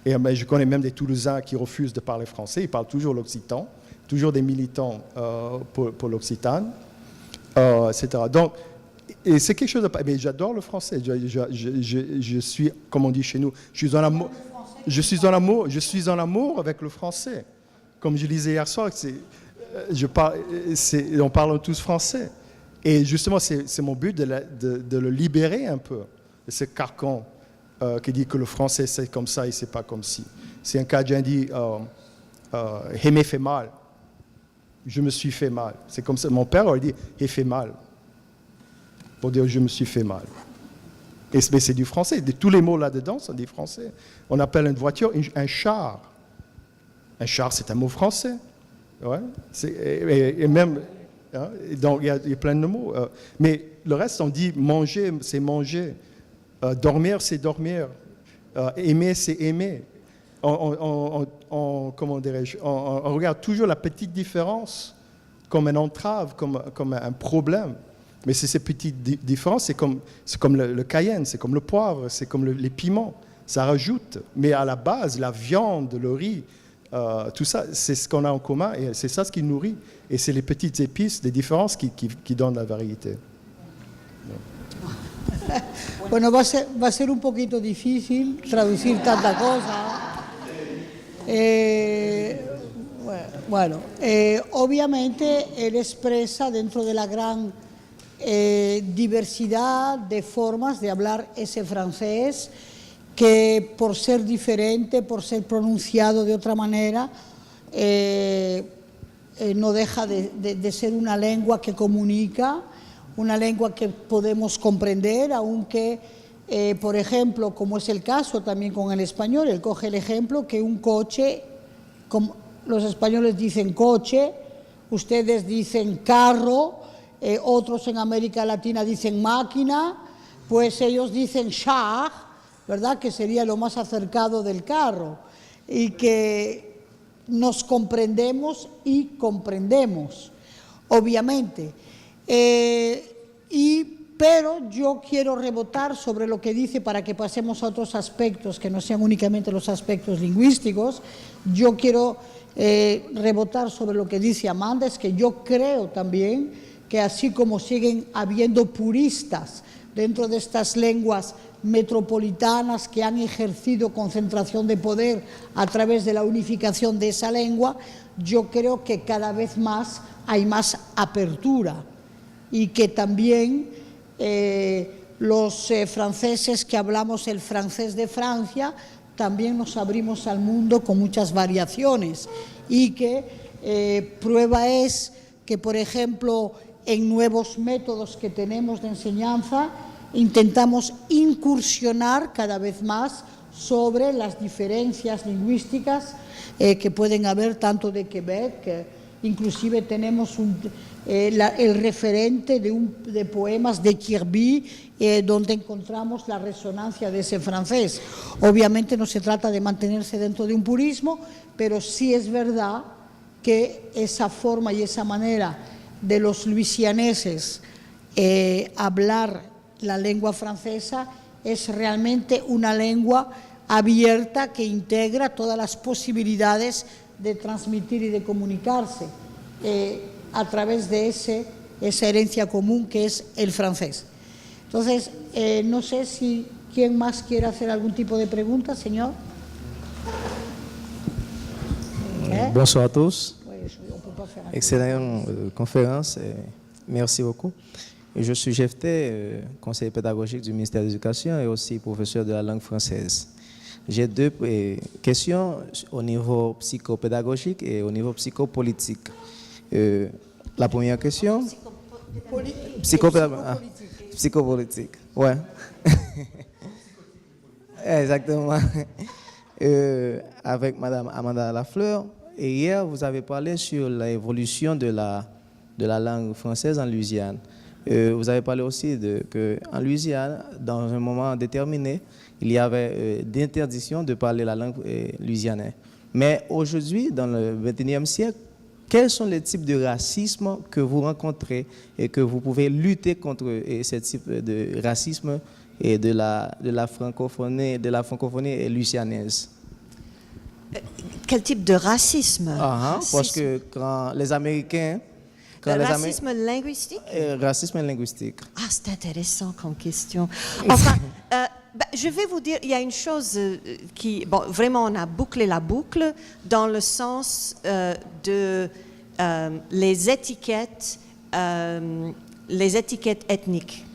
et je connais même des Toulousains qui refusent de parler français, ils parlent toujours l'occitan, toujours des militants pour l'occitane, etc. Donc, et c'est quelque chose de... Mais j'adore le français, je suis, comme on dit chez nous, je suis en amour avec le français. Comme je disais hier soir, on parle tous français. Et justement, c'est mon but de le libérer un peu, de ce carcan qui dit que le français c'est comme ça et c'est pas comme si. C'est un Cajun dit « aimer fait mal ». Je me suis fait mal. C'est comme ça. Mon père aurait dit « il fait mal ». Pour dire « je me suis fait mal ». Mais c'est du français. Tous les mots là-dedans sont des français. On appelle une voiture un char. Un char, c'est un mot français. Ouais. Et même... Hein, donc, il y a plein de mots. Mais le reste, on dit manger, c'est manger. Dormir, c'est dormir. Aimer, c'est aimer. Comment dirais-je, on regarde toujours la petite différence comme une entrave, comme un problème. Mais ces petites différences, c'est comme le cayenne, c'est comme le poivre, c'est comme les piments. Ça rajoute. Mais à la base, la viande, le riz, tout ça, c'est ce qu'on a en commun et c'est ça ce qui nourrit. Et c'est les petites épices, les différences qui donnent la variété.
Bueno, va a ser un poquito difícil traducir tanta cosa. Bueno, obviamente él expresa dentro de la gran diversidad de formas de hablar ese francés, que por ser diferente, por ser pronunciado de otra manera, no deja de ser una lengua que comunica, una lengua que podemos comprender, aunque, por ejemplo, como es el caso también con el español, él coge el ejemplo que un coche, como los españoles dicen coche, ustedes dicen carro, otros en América Latina dicen máquina, pues ellos dicen char, ¿verdad?, que sería lo más acercado del carro, y que nos comprendemos y comprendemos, obviamente. Pero yo quiero rebotar sobre lo que dice, para que pasemos a otros aspectos que no sean únicamente los aspectos lingüísticos. Yo quiero rebotar sobre lo que dice Amanda, es que yo creo también que así como siguen habiendo puristas dentro de estas lenguas metropolitanas que han ejercido concentración de poder a través de la unificación de esa lengua, yo creo que cada vez más hay más apertura, y que también los franceses que hablamos el francés de Francia también nos abrimos al mundo con muchas variaciones, y que prueba es que, por ejemplo, en nuevos métodos que tenemos de enseñanza, intentamos incursionar cada vez más sobre las diferencias lingüísticas que pueden haber tanto de Quebec, inclusive tenemos el referente de poemas de Kirby, donde encontramos la resonancia de ese francés. Obviamente no se trata de mantenerse dentro de un purismo, pero sí es verdad que esa forma y esa manera de los luisianeses hablar la lengua francesa es realmente una lengua abierta que integra todas las posibilidades de transmitir y de comunicarse a través de esa herencia común que es el francés. Entonces, no sé si quién más quiere hacer algún tipo de pregunta, señor.
Bonsoir à tous.
Pues, on peut pas faire un-
Excellente conférence. Merci beaucoup. Je suis Jeff Tay, conseiller pédagogique du ministère de l'Éducation et aussi professeur de la langue française. J'ai deux questions au niveau psychopédagogique et au niveau psychopolitique. La première question, psychopolitique, ouais. Exactement. Avec Madame Amanda Lafleur, et hier vous avez parlé sur l'évolution de la langue française en Louisiane. Vous avez parlé aussi qu'en Louisiane, dans un moment déterminé, il y avait d'interdiction de parler la langue louisianaise. Mais aujourd'hui, dans le XXIe siècle, quels sont les types de racisme que vous rencontrez et que vous pouvez lutter contre ce type de racisme et de la francophonie louisianaise?
Quel type de racisme?
Parce que quand les Américains...
Racisme linguistique?
Racisme linguistique.
Ah, c'est intéressant comme question. Enfin, je vais vous dire, il y a une chose qui... Bon, vraiment, on a bouclé la boucle dans le sens de les étiquettes ethniques.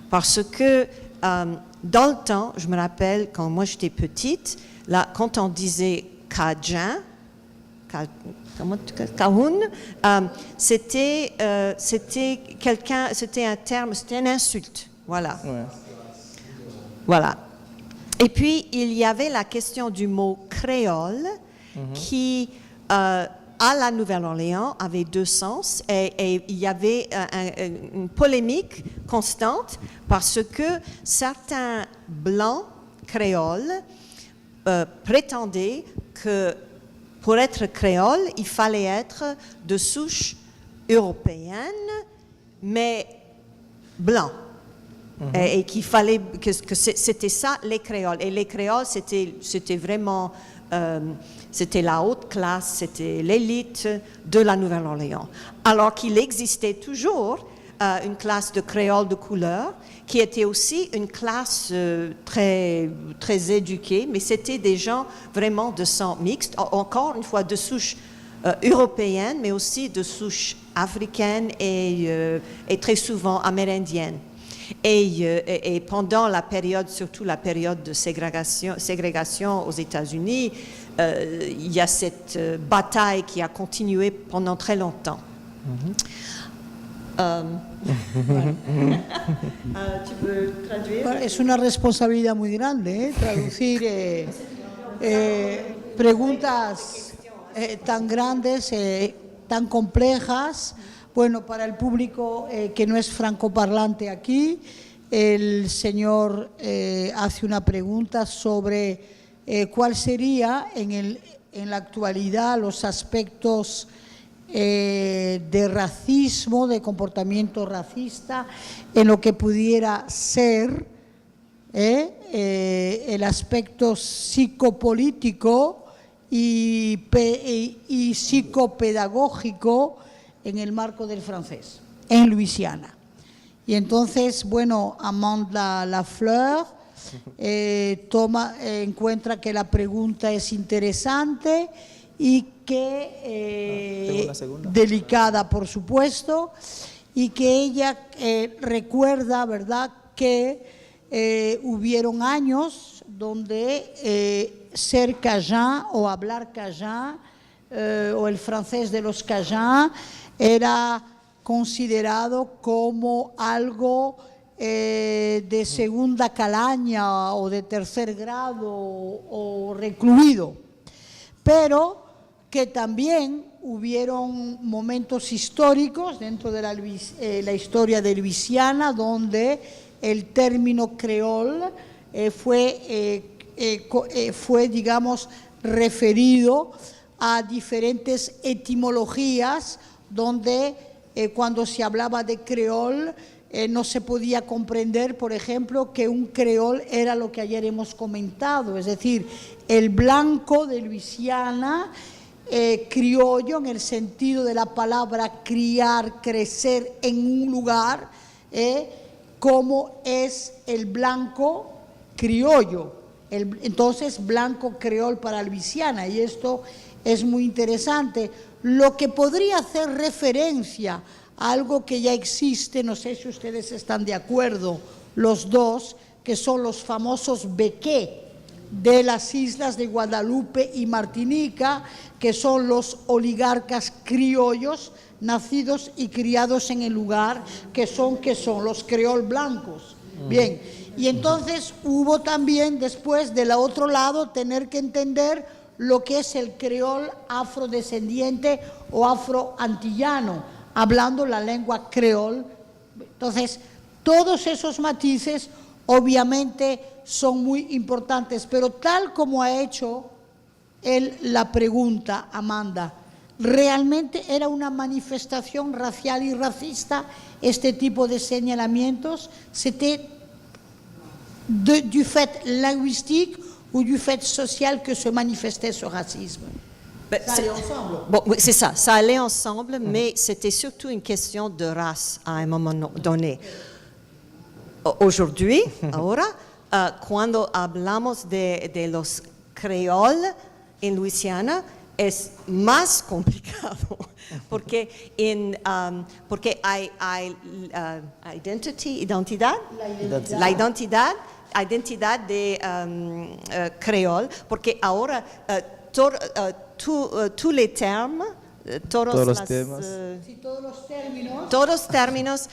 Parce que dans le temps, je me rappelle, quand moi j'étais petite, là, quand on disait Cajun, c'était quelqu'un, c'était un terme, c'était une insulte, voilà.
Ouais.
Voilà. Et puis il y avait la question du mot créole qui, à la Nouvelle-Orléans, avait deux sens, et il y avait une polémique constante parce que certains blancs créoles prétendaient que pour être créole, il fallait être de souche européenne, mais blanc. Et qu'il fallait que c'était ça les créoles. Et les créoles, c'était vraiment c'était la haute classe, c'était l'élite de la Nouvelle-Orléans. Alors qu'il existait toujours une classe de créoles de couleur qui était aussi une classe très, très éduquée, mais c'était des gens vraiment de sang mixte, encore une fois de souche européennes, mais aussi de souche africaine et très souvent amérindienne. Et pendant la période, surtout la période de ségrégation aux États-Unis, il y a cette bataille qui a continué pendant très longtemps. ¿Tu peux traduire?
Es una responsabilidad muy grande, traducir preguntas tan grandes, tan complejas. Bueno, para el público que no es francoparlante aquí, el señor hace una pregunta sobre cuál sería en la actualidad los aspectos de racismo, de comportamiento racista, en lo que pudiera ser el aspecto psicopolítico y psicopedagógico en el marco del francés, en Luisiana. Y entonces, bueno, Amanda Lafleur encuentra que la pregunta es interesante y que delicada, por supuesto, y que ella recuerda, ¿verdad?, que hubieron años donde ser cajun o hablar cajun o el francés de los cajuns era considerado como algo de segunda calaña o de tercer grado o recluido, pero que también hubieron momentos históricos dentro de la historia de Luisiana donde el término creol fue, digamos, referido a diferentes etimologías donde cuando se hablaba de creol no se podía comprender, por ejemplo, que un creol era lo que ayer hemos comentado, es decir, el blanco de Luisiana, criollo en el sentido de la palabra criar, crecer en un lugar, como es el blanco criollo, entonces blanco creol para Luisiana, y esto es muy interesante. Lo que podría hacer referencia a algo que ya existe, no sé si ustedes están de acuerdo, los dos, que son los famosos bequés de las islas de Guadalupe y Martinica, que son los oligarcas criollos nacidos y criados en el lugar, que son los creol blancos. Bien, y entonces hubo también después del otro lado tener que entender lo que es el creol afrodescendiente o afroantillano, hablando la lengua creol. Entonces, todos esos matices obviamente son muy importantes, pero tal como ha hecho él la pregunta, Amanda, ¿realmente era una manifestación racial y racista este tipo de señalamientos? ¿C'était du fait linguistique ou du fait social que se manifestait ce racisme? Ça allait ensemble.
Bon, oui, c'est ça, ça allait ensemble, mais c'était surtout une question de race à un moment donné. Aujourd'hui, ahora, cuando hablamos de los creoles en Luisiana, es más complicado, porque hay identidad de creol, porque ahora tous les termes, todos los términos,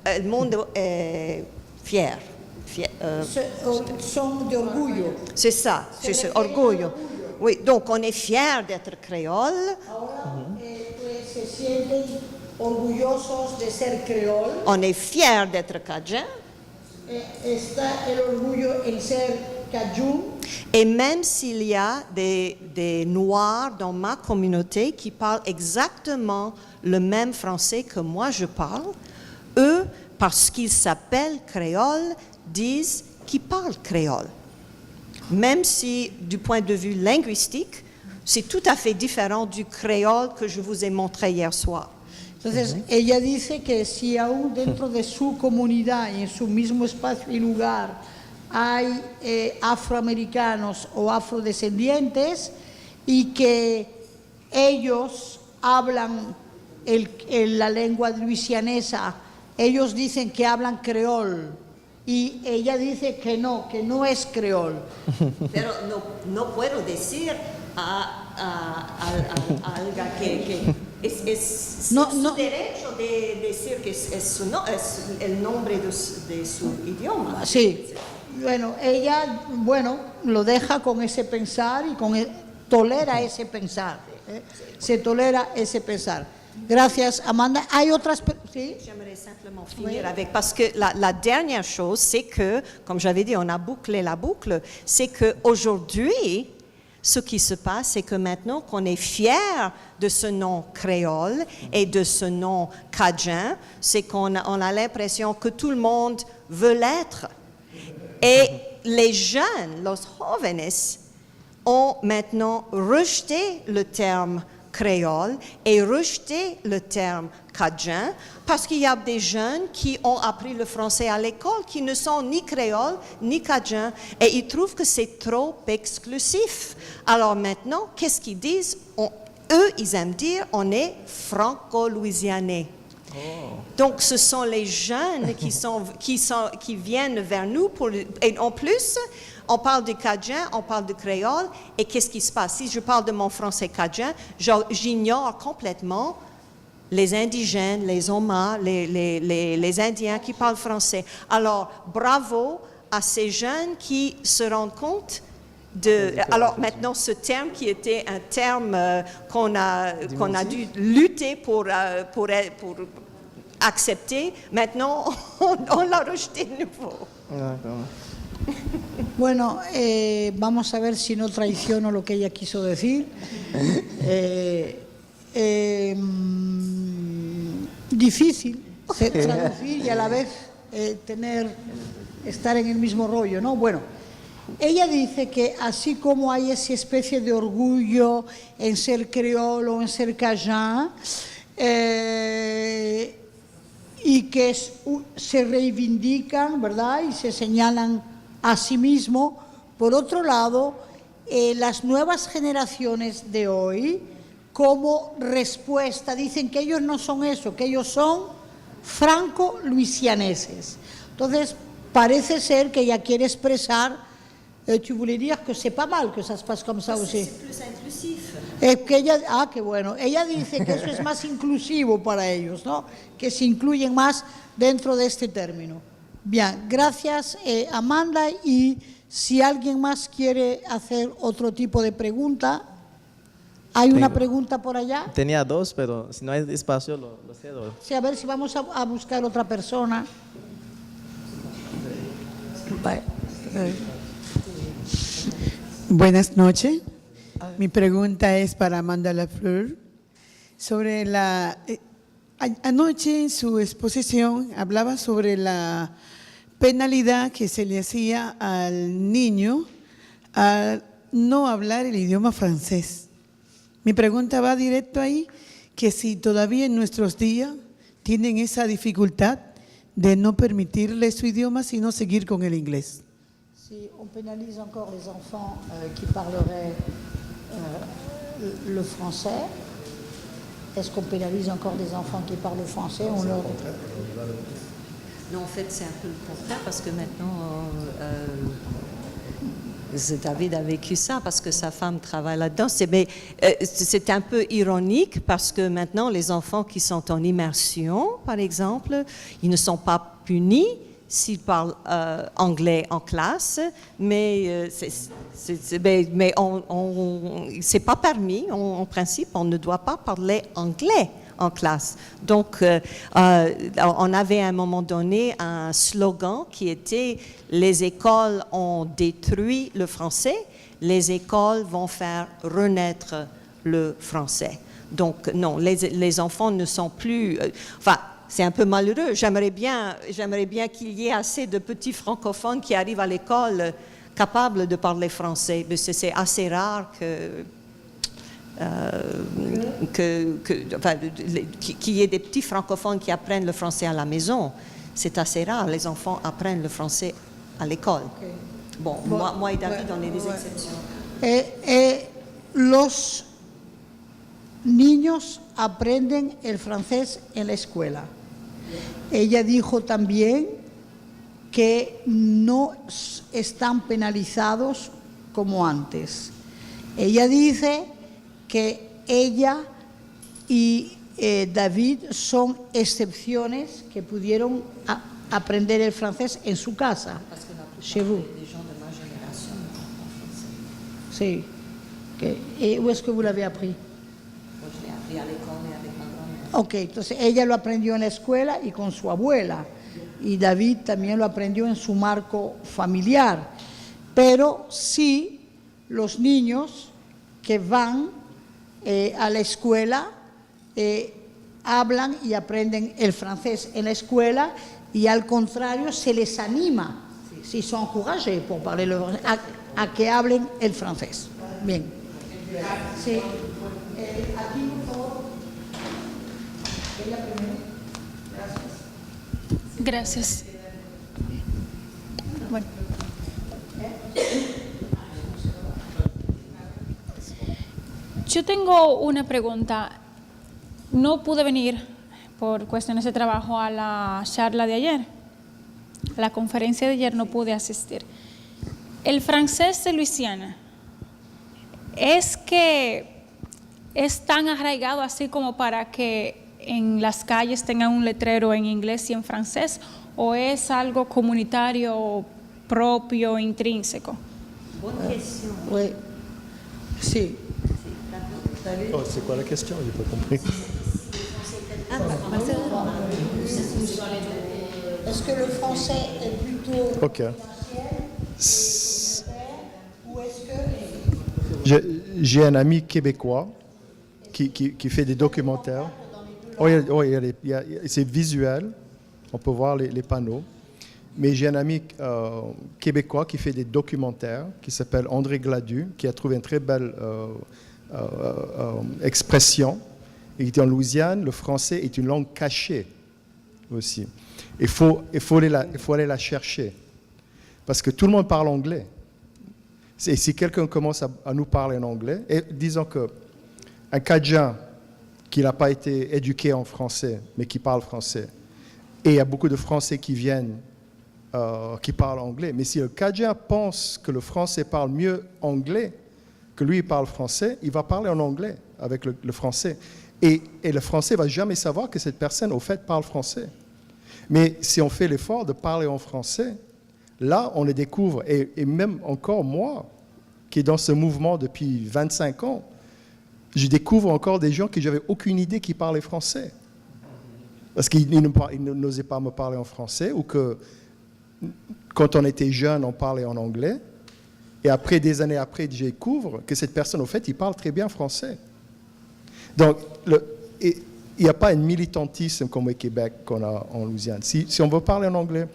el mundo fier.
Son de orgullo.
C'est ça, c'est orgullo. Oui, donc on est fier d'être créole.
Ahora se sienten orgullosos de ser creol.
On est fier d'être cajun.
Está el orgullo en ser cajun.
Et même s'il y a des Noirs dans ma communauté qui parlent exactement le même français que moi je parle, eux, parce qu'ils s'appellent créole, disent qu'ils parlent créole. Même si, du point de vue linguistique, c'est tout à fait différent du créole que je vous ai montré hier soir.
Entonces, ella dice que si aún dentro de su comunidad y en su mismo espacio y lugar hay afroamericanos o afrodescendientes y que ellos hablan la lengua luisianesa, ellos dicen que hablan creol y ella dice que no es creol.
Pero no puedo decir a Alga que es su derecho de decir que es el nombre de su idioma.
Sí, bueno, ella lo deja con ese pensar y tolera ese pensar, se tolera ese pensar. Gracias, Amanda. ¿Hay otras? ¿Sí?
J'aimerais simplement finir avec, parce que la dernière chose, c'est que, comme j'avais dit, on a bouclé la boucle, c'est qu'aujourd'hui, ce qui se passe, c'est que maintenant qu'on est fier de ce nom créole et de ce nom cajun, c'est qu'on a l'impression que tout le monde veut l'être. Et les jeunes, los jóvenes, ont maintenant rejeté le terme créole et rejeté le terme cajun parce qu'il y a des jeunes qui ont appris le français à l'école qui ne sont ni créoles ni cajun et ils trouvent que c'est trop exclusif. Alors maintenant, qu'est-ce qu'ils disent? Eux, ils aiment dire on est franco-louisianais. Donc, ce sont les jeunes qui viennent vers nous et en plus, on parle du cajun, on parle du créole, et qu'est-ce qui se passe? Si je parle de mon français cajun, j'ignore complètement les indigènes, les Omas, les Indiens qui parlent français. Alors, bravo à ces jeunes qui se rendent compte alors maintenant, ce terme qui était un terme qu'on a dû lutter pour accepter, maintenant on l'a rejeté de nouveau.
Bueno, vamos a ver si no traiciono lo que ella quiso decir. Difícil traducir y a la vez estar en el mismo rollo, ¿no? Bueno, ella dice que así como hay esa especie de orgullo en ser creole o en ser cajun, y que se reivindican, ¿verdad? Y se señalan a sí mismos. Por otro lado, las nuevas generaciones de hoy, como respuesta, dicen que ellos no son eso, que ellos son franco-luisianeses. Entonces, parece ser que ella quiere expresar, tu voulais dire que c'est pas mal que ça se passe comme ça aussi.
C'est plus inclusif.
Que ella, qué bueno. Ella dice que eso es más inclusivo para ellos, ¿no? Que se incluyen más dentro de este término. Bien, gracias Amanda, y si alguien más quiere hacer otro tipo de pregunta, ¿hay una pregunta por allá?
Tenía dos, pero si no hay espacio lo cedo.
Sí, a ver si vamos a buscar otra persona.
Buenas noches. Mi pregunta es para Amanda Lafleur. Sobre anoche en su exposición hablaba sobre la penalidad que se le hacía al niño al no hablar el idioma francés. Mi pregunta va directo ahí, que si todavía en nuestros días tienen esa dificultad de no permitirle su idioma, sino seguir con el inglés.
Si on pénalise encore les enfants qui parleraient le français, est-ce qu'on pénalise encore des enfants qui parlent français?
Non, en fait, c'est un peu le contraire parce que maintenant, David a vécu ça parce que sa femme travaille là-dedans. C'est un peu ironique parce que maintenant, les enfants qui sont en immersion, par exemple, ils ne sont pas punis s'ils parlent anglais en classe, mais c'est pas permis. En principe, on ne doit pas parler anglais en classe. Donc, on avait à un moment donné un slogan qui était « Les écoles ont détruit le français, les écoles vont faire renaître le français ». Donc, non, les enfants ne sont plus... c'est un peu malheureux. J'aimerais bien qu'il y ait assez de petits francophones qui arrivent à l'école capables de parler français. Mais c'est assez rare qu'il y ait des petits francophones qui apprennent le français à la maison. C'est assez rare. Les enfants apprennent le français à l'école. Okay. Bon, moi et David, on est des exceptions.
niños aprenden el francés en la escuela. Ella dijo también que no están penalizados como antes. Ella dice que ella y David son excepciones que pudieron aprender el francés en su casa, chez vous. Sí. ¿Y où est-ce que vous l'avez appris? Ok, entonces ella lo aprendió en la escuela y con su abuela, y David también lo aprendió en su marco familiar, pero sí los niños que van a la escuela hablan y aprenden el francés en la escuela, y al contrario se les anima, si son encouragés por parler le français, a que hablen el francés. Bien. Sí. Aquí, por favor. Ella primero.
Gracias. Bueno. Yo tengo una pregunta. No pude venir por cuestiones de trabajo a la charla de ayer. A la conferencia de ayer no pude asistir. El francés de Luisiana, ¿es que es tan arraigado así como para que en las calles tengan un letrero en inglés y en francés, o es algo comunitario propio, intrínseco?
Bonne question.
Oui. Sí.
Oh, c'est quoi la question? J'ai pas compris.
Est-ce que le français est plutôt
Ok.
ou est-ce que
J'ai un ami québécois qui fait des documentaires. Oh, c'est visuel, on peut voir les panneaux. Mais j'ai un ami québécois qui fait des documentaires, qui s'appelle André Gladu, qui a trouvé une très belle expression. Il dit en Louisiane, le français est une langue cachée aussi. Il faut aller la chercher. Parce que tout le monde parle anglais. Et si quelqu'un commence à nous parler en anglais, et disons qu'un Cajun qui n'a pas été éduqué en français, mais qui parle français, et il y a beaucoup de Français qui viennent, qui parlent anglais, mais si le Cajun pense que le Français parle mieux anglais que lui, il parle français, il va parler en anglais avec le Français. Et le Français ne va jamais savoir que cette personne, au fait, parle français. Mais si on fait l'effort de parler en français, là, on le découvre. Et même encore moi, qui est dans ce mouvement depuis 25 ans, je découvre encore des gens que je n'avais aucune idée qui parlaient français. Parce qu'ils n'osaient pas me parler en français, ou que quand on était jeune, on parlait en anglais. Et après, des années après, je découvre que cette personne, au fait, il parle très bien français. Donc, il n'y a pas un militantisme comme au Québec qu'on a en Louisiane. Si on veut parler en anglais,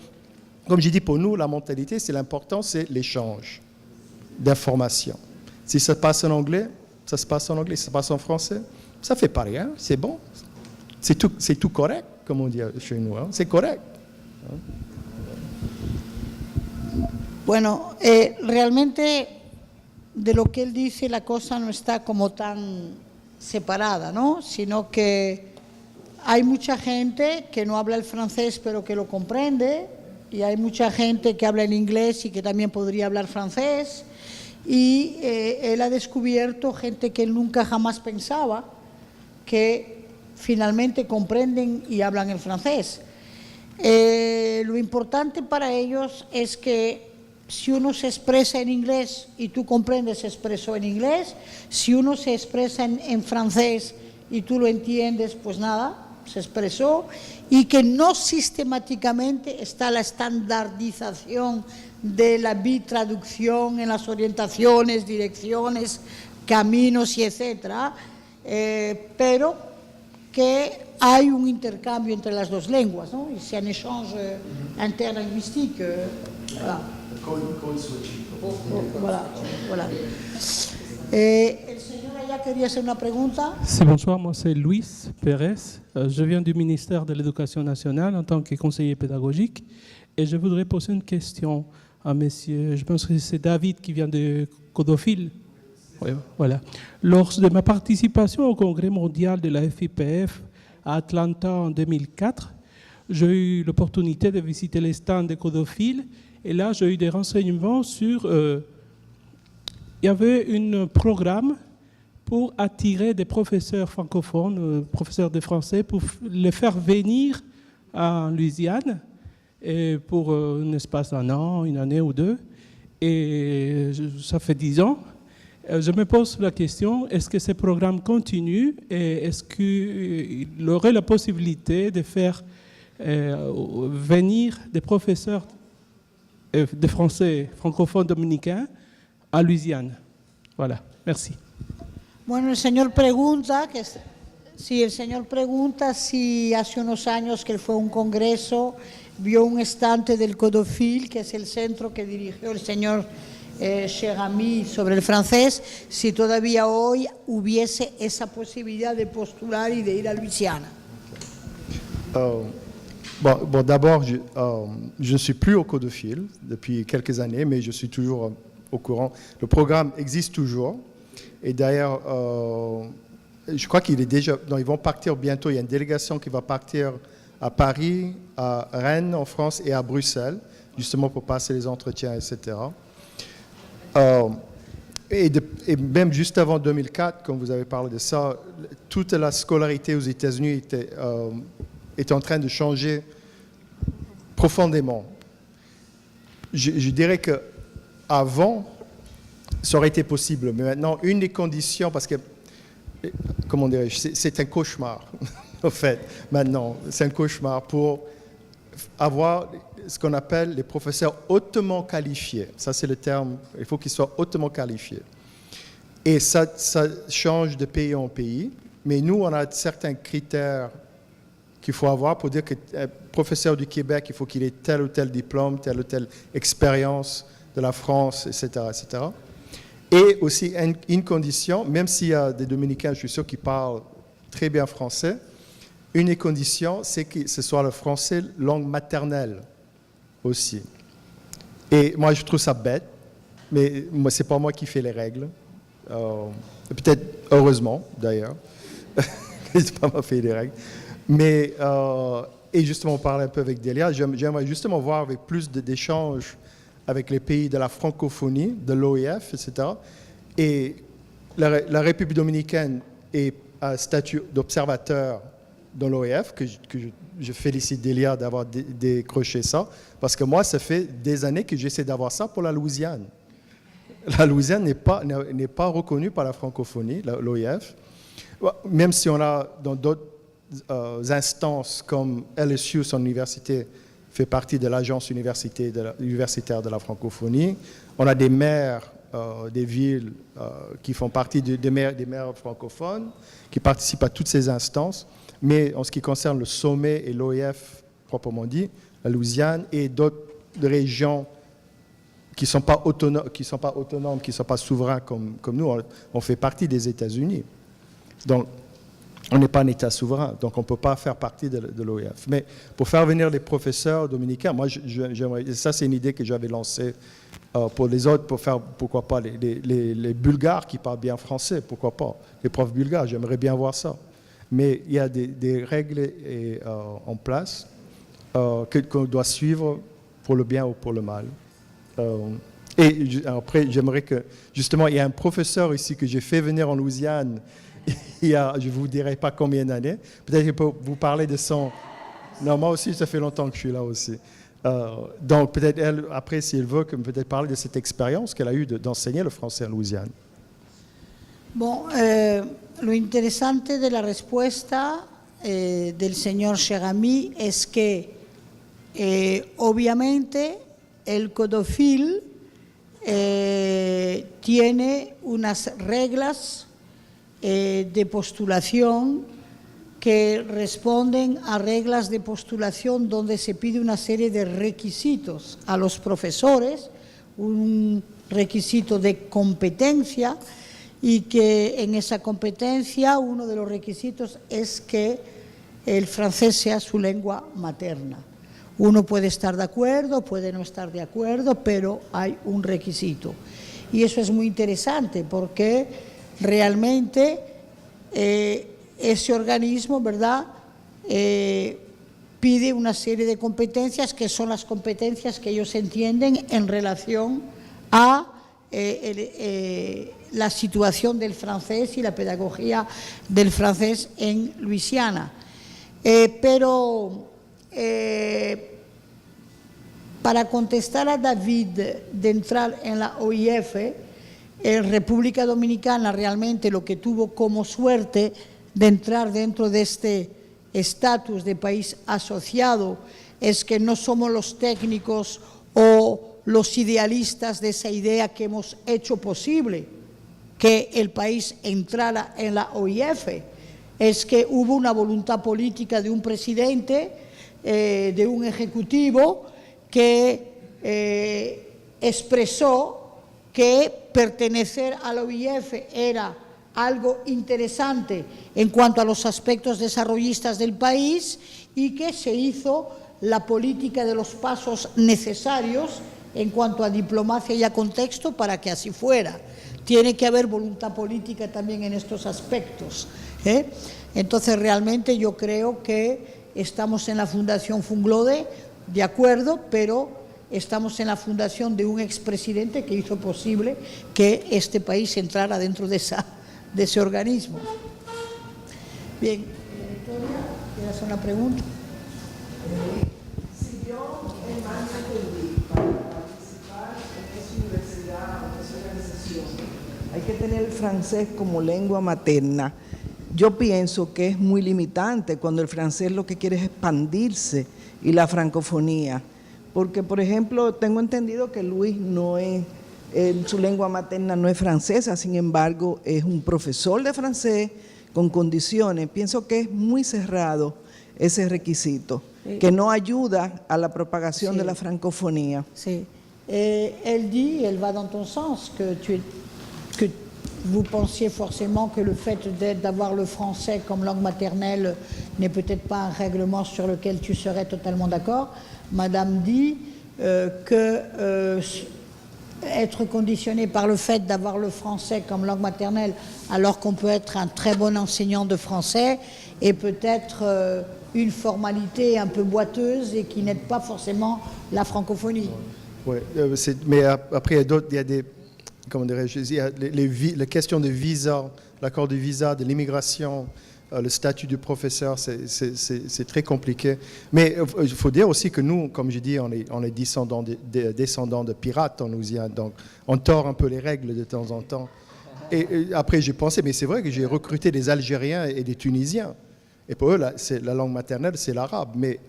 comme j'ai dit, pour nous, la mentalité, c'est l'important, c'est l'échange d'informations. Si ça passe en anglais, ça se passe en anglais. Si ça passe en français, ça ne fait pas rien, c'est bon. C'est tout correct, comme on dit chez nous. Hein? C'est correct. Hein?
Bueno, realmente de lo que él dice la cosa no está como tan separada, ¿no? Sino que hay mucha gente que no habla el francés pero que lo comprende, y hay mucha gente que habla el inglés y que también podría hablar francés, y él ha descubierto gente que él nunca jamás pensaba que finalmente comprenden y hablan el francés. Lo importante para ellos es que si uno se expresa en inglés y tú comprendes, se expresó en inglés. Si uno se expresa en francés y tú lo entiendes, pues nada, se expresó. Y que no sistemáticamente está la estandarización de la bitraducción en las orientaciones, direcciones, caminos y etcétera, pero que hay un intercambio entre las dos lenguas, ¿no? Y c'est un échange interlinguistique. Voilà. Voilà. El señor allá quería hacer una pregunta.
Sí, bonsoir, moi c'est Luis Pérez. Je viens du ministère de l'Éducation nationale en tant que conseiller pédagogique et je voudrais poser une question à monsieur, je pense que c'est David qui vient de Codophile. Oui, voilà. Lors de ma participation au congrès mondial de la FIPF à Atlanta en 2004, j'ai eu l'opportunité de visiter les stands des codophiles et là j'ai eu des renseignements sur... il y avait un programme pour attirer des professeurs francophones, professeurs de français, pour les faire venir en Louisiane et pour un espace d'un an, une année ou deux. Et ça fait 10 ans. Je me pose la question, est-ce que ce programme continue et est-ce qu'il aurait la possibilité de faire venir des professeurs de français francophones dominicains à Louisiane? Voilà, merci.
Bueno, el señor pregunta si hace unos años que él fue a un congreso, vio un estante del Codofil, que es el centro que dirigió el señor Cher Ami sobre el francés, si todavía hoy hubiese esa posibilidad de postular y de ir a Louisiana.
Bon, d'abord, je ne suis plus au Codofil depuis quelques années, mais je suis toujours au courant. Le programme existe toujours. Et d'ailleurs, je crois qu'il est déjà... Non, ils vont partir bientôt. Il y a une délégation qui va partir à Paris, à Rennes, en France, et à Bruxelles, justement pour passer les entretiens, etc. Et même juste avant 2004, comme vous avez parlé de ça, toute la scolarité aux États-Unis était en train de changer profondément. Je dirais qu'avant, ça aurait été possible, mais maintenant, une des conditions, parce que, comment dirais-je, c'est un cauchemar, en fait, maintenant, c'est un cauchemar pour avoir ce qu'on appelle les professeurs hautement qualifiés. Ça, c'est le terme, il faut qu'ils soient hautement qualifiés. Et ça change de pays en pays, mais nous, on a certains critères qu'il faut avoir pour dire qu'un professeur du Québec, il faut qu'il ait tel ou tel diplôme, telle ou telle expérience de la France, etc., etc. Et aussi une condition, même s'il y a des Dominicains, je suis sûr, qui parlent très bien français, une des conditions, c'est que ce soit le français langue maternelle aussi. Et moi, je trouve ça bête, mais ce n'est pas moi qui fais les règles. Peut-être, heureusement, d'ailleurs, c'est pas moi qui fais les règles. Mais, et justement, on parlait un peu avec Delia, j'aimerais justement voir avec plus d'échanges avec les pays de la francophonie, de l'OIF, etc. Et la République dominicaine est à statut d'observateur dans l'OIF, que je félicite Delia d'avoir décroché ça, parce que moi, ça fait des années que j'essaie d'avoir ça pour la Louisiane. La Louisiane n'est pas reconnue par la francophonie, l'OIF, même si on a dans d'autres instances comme LSU, son université, fait partie de l'agence universitaire de la francophonie. On a des maires des villes qui font partie des maires francophones, qui participent à toutes ces instances. Mais en ce qui concerne le sommet et l'OIF, proprement dit, la Louisiane et d'autres régions qui ne sont pas autonomes, qui ne sont pas souverains comme nous, on fait partie des États-Unis. Donc, on n'est pas un État souverain, donc on ne peut pas faire partie de l'OIF. Mais pour faire venir les professeurs dominicains, moi, j'aimerais, ça c'est une idée que j'avais lancée pour les autres, pour faire, pourquoi pas, les Bulgares qui parlent bien français, pourquoi pas, les profs bulgares, j'aimerais bien voir ça. Mais il y a des règles en place qu'on doit suivre pour le bien ou pour le mal. Et après, j'aimerais que, justement, il y a un professeur ici que j'ai fait venir en Louisiane, il y a, je ne vous dirai pas combien d'années. Peut-être qu'il peut vous parler de son... Non, moi aussi, ça fait longtemps que je suis là aussi. Donc, peut-être elle, après, si elle veut, peut-être parler de cette expérience qu'elle a eue d'enseigner le français en Louisiane.
Bon, lo interesante de la respuesta del señor Cher Ami es que, obviamente, el Codofil tiene unas reglas de postulación que responden a reglas de postulación donde se pide una serie de requisitos a los profesores, un requisito de competencia, y que en esa competencia uno de los requisitos es que el francés sea su lengua materna. Uno puede estar de acuerdo, puede no estar de acuerdo, pero hay un requisito. Y eso es muy interesante porque realmente ese organismo, ¿verdad?, pide una serie de competencias que son las competencias que ellos entienden en relación a la situación del francés y la pedagogía del francés en Luisiana. Pero para contestar a David de entrar en la OIF, República Dominicana realmente lo que tuvo como suerte de entrar dentro de este estatus de país asociado es que no somos los técnicos o los idealistas de esa idea que hemos hecho posible que el país entrara en la OIF. Es que hubo una voluntad política de un presidente, de un ejecutivo que expresó que pertenecer a la OIF era algo interesante en cuanto a los aspectos desarrollistas del país y que se hizo la política de los pasos necesarios en cuanto a diplomacia y a contexto para que así fuera. Tiene que haber voluntad política también en estos aspectos, ¿eh? Entonces realmente yo creo que estamos en la Fundación Funglode, de acuerdo, pero estamos en la fundación de un expresidente que hizo posible que este país entrara dentro de ese organismo. Bien, Victoria, ¿quieres hacer una pregunta?
Si yo entendí, para participar en esa universidad o en esa organización, hay que tener el francés como lengua materna. Yo pienso que es muy limitante cuando el francés lo que quiere es expandirse y la francofonía. Porque, por ejemplo, tengo entendido que Luis no es, su lengua materna no es francesa, sin embargo, es un profesor de francés con condiciones. Pienso que es muy cerrado ese requisito, que no ayuda a la propagación de la francofonía.
Sí. Elle dit, elle va dans ton sens, que vous pensiez forcément que le fait d'avoir le français comme langue maternelle n'est peut-être pas un règlement sur lequel tu serais totalement d'accord. Madame dit que être conditionné par le fait d'avoir le français comme langue maternelle alors qu'on peut être un très bon enseignant de français est peut-être une formalité un peu boiteuse et qui n'aide pas forcément la francophonie.
Oui, mais après il y a des, comment dirais-je, il y a les questions de visa, l'accord de visa, de l'immigration, le statut du professeur, c'est très compliqué. Mais il faut dire aussi que nous, comme je dis, on est descendants de pirates en Louisiane, donc on tord un peu les règles de temps en temps. Et après, j'ai pensé, mais c'est vrai que j'ai recruté des Algériens et des Tunisiens. Et pour eux, la langue maternelle, c'est l'arabe. Mais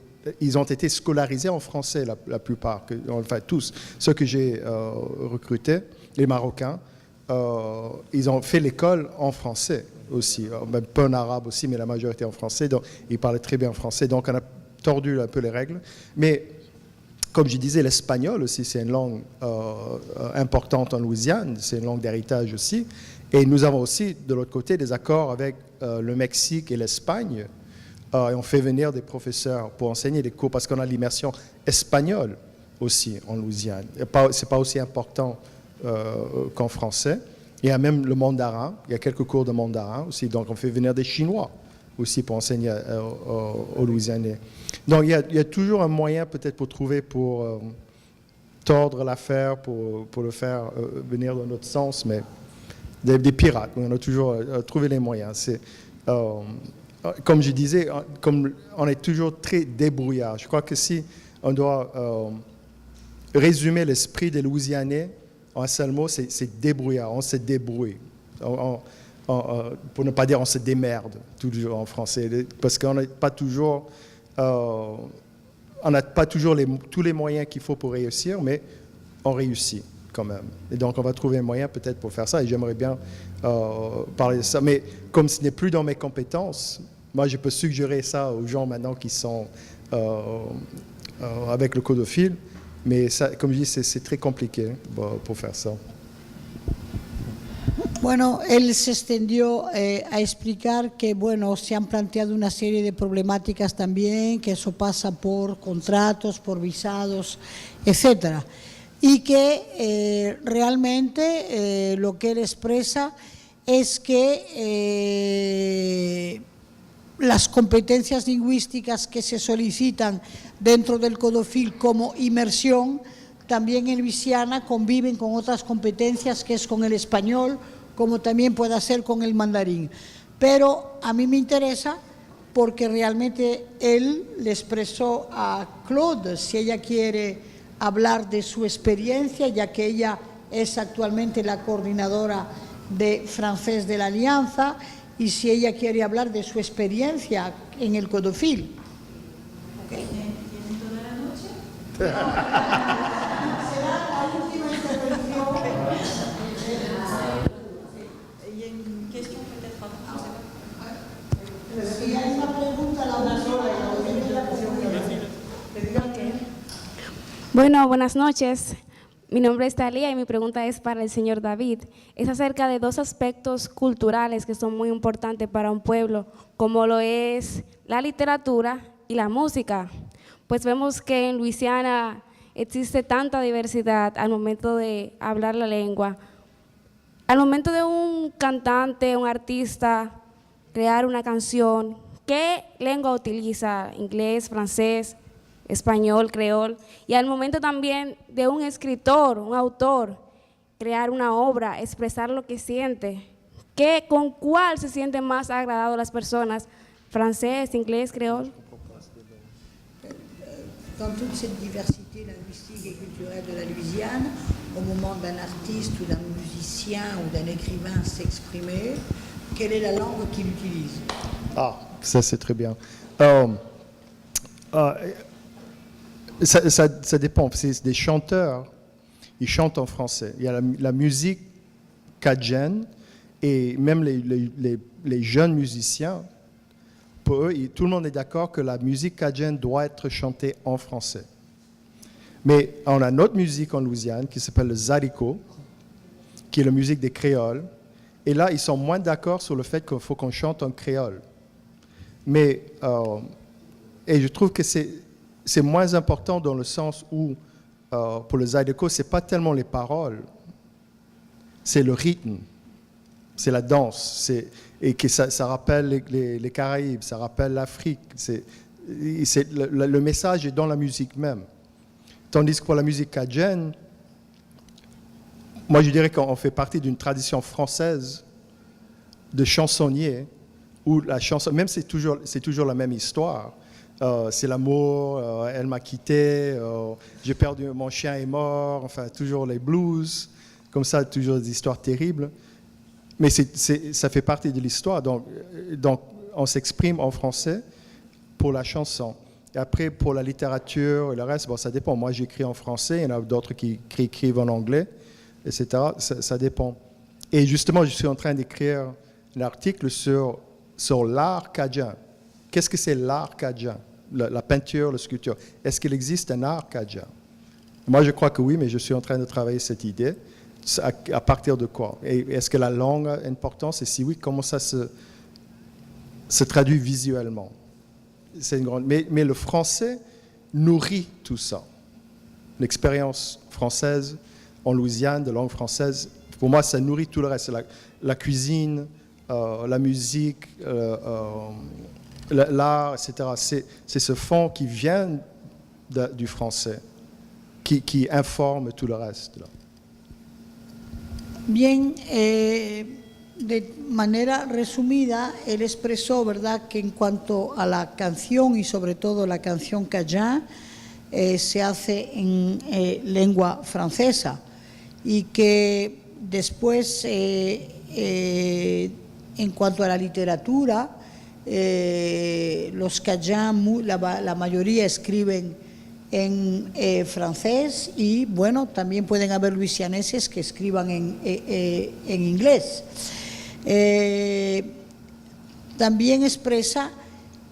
ils ont été scolarisés en français, la plupart, enfin tous. Ceux que j'ai recrutés, les Marocains, ils ont fait l'école en français aussi, un peu en arabe aussi, mais la majorité en français, donc ils parlaient très bien français, donc on a tordu un peu les règles. Mais comme je disais, l'espagnol aussi, c'est une langue importante en Louisiane, c'est une langue d'héritage aussi, et nous avons aussi, de l'autre côté, des accords avec le Mexique et l'Espagne, et on fait venir des professeurs pour enseigner des cours, parce qu'on a l'immersion espagnole aussi en Louisiane. C'est pas aussi important qu'en français. Il y a même le mandarin, il y a quelques cours de mandarin aussi, donc on fait venir des Chinois aussi pour enseigner aux Louisianais. Donc il y a toujours un moyen peut-être pour trouver, pour tordre l'affaire, pour le faire venir dans notre sens, mais des pirates, on a toujours trouvé les moyens. Comme je disais, comme on est toujours très débrouillard. Je crois que si on doit résumer l'esprit des Louisianais, en un seul mot, c'est débrouillard, on se débrouille. Pour ne pas dire on se démerde, toujours en français, parce qu'on n'a pas toujours, tous les moyens qu'il faut pour réussir, mais on réussit quand même. Et donc on va trouver un moyen peut-être pour faire ça, et j'aimerais bien parler de ça. Mais comme ce n'est plus dans mes compétences, moi je peux suggérer ça aux gens maintenant qui sont avec le codophile. Mais ça, comme je dis, c'est très compliqué pour faire ça.
Bueno, él se extendió a explicar que, bueno, se han planteado una serie de problemáticas también, que eso pasa por contratos, por visados, etcétera. y que realmente lo que él expresa es que las competencias lingüísticas que se solicitan dentro del Codofil como inmersión, también en Luisiana conviven con otras competencias que es con el español, como también puede ser con el mandarín. Pero a mí me interesa porque realmente él le expresó a Claude si ella quiere hablar de su experiencia, ya que ella es actualmente la coordinadora de francés de la Alianza, y si ella quiere hablar de su experiencia en el Codofil. ¿Tienen toda la noche? Será la última intervención. Si hay una pregunta, la
Bueno, buenas noches. Mi nombre es Talía y mi pregunta es para el señor David. Es acerca de dos aspectos culturales que son muy importantes para un pueblo, como lo es la literatura y la música. Pues vemos que en Luisiana existe tanta diversidad al momento de hablar la lengua. Al momento de un cantante, un artista, crear una canción, ¿qué lengua utiliza? ¿Inglés, francés, español, creol? Y al momento también de un escritor, un autor, crear una obra, expresar lo que siente, ¿con cuál se sienten más agradados las personas? ¿Francés, inglés, creol?
Dans toute cette diversité linguistique et culturelle de la Louisiane, au moment d'un artiste ou d'un musicien ou d'un écrivain s'exprimer, quelle est la langue qu'il utilise?
Ah, ça c'est très bien. Ça dépend. C'est des chanteurs, ils chantent en français. Il y a la musique cadjane et même les jeunes musiciens, pour eux, tout le monde est d'accord que la musique cadjane doit être chantée en français. Mais on a une autre musique en Louisiane qui s'appelle le Zarico, qui est la musique des créoles. Et là, ils sont moins d'accord sur le fait qu'il faut qu'on chante en créole. Mais, et je trouve que c'est moins important dans le sens où, pour le Zydeco, ce n'est pas tellement les paroles, c'est le rythme, c'est la danse, et que ça rappelle les Caraïbes, ça rappelle l'Afrique. Le message est dans la musique même. Tandis que pour la musique cadjane, moi je dirais qu'on fait partie d'une tradition française de chansonniers, où la chanson, même c'est toujours la même histoire. C'est l'amour, elle m'a quitté, j'ai perdu, mon chien est mort, enfin toujours les blues, comme ça, toujours des histoires terribles. Mais ça fait partie de l'histoire, donc on s'exprime en français pour la chanson. Et après, pour la littérature et le reste, bon, ça dépend. Moi, j'écris en français, il y en a d'autres qui écrivent en anglais, etc. Ça dépend. Et justement, je suis en train d'écrire un article sur l'art cadjan. Qu'est-ce que c'est l'art cadjan? La peinture, la sculpture. Est-ce qu'il existe un art cadjan? Moi, je crois que oui, mais je suis en train de travailler cette idée. À partir de quoi? Et est-ce que la langue a une importance? Et si oui, comment ça se traduit visuellement? C'est une grande... mais le français nourrit tout ça. L'expérience française en Louisiane, de langue française, pour moi, ça nourrit tout le reste. La cuisine, la musique, l'art, etc. C'est ce fond qui vient du français, qui informe tout le reste. Là.
Bien, de manera resumida, él expresó, ¿verdad?, que en cuanto a la canción y sobre todo la canción cajun, se hace en lengua francesa y que después, en cuanto a la literatura, los cajun, la mayoría escriben en francés y, bueno, también pueden haber luisianeses que escriban en inglés. También expresa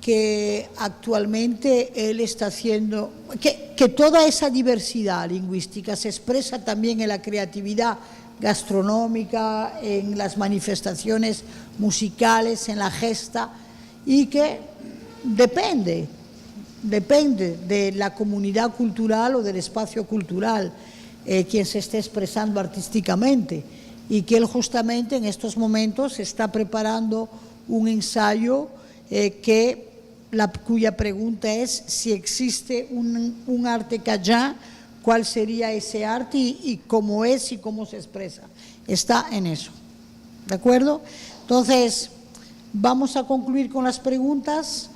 que actualmente él está haciendo, que toda esa diversidad lingüística se expresa también en la creatividad gastronómica, en las manifestaciones musicales, en la gesta, y que depende de la comunidad cultural o del espacio cultural. quien se esté expresando artísticamente, y que él justamente en estos momentos está preparando un ensayo cuya pregunta es si existe un arte cajun, cuál sería ese arte y cómo es y cómo se expresa. Está en eso, ¿de acuerdo? Entonces, vamos a concluir con las preguntas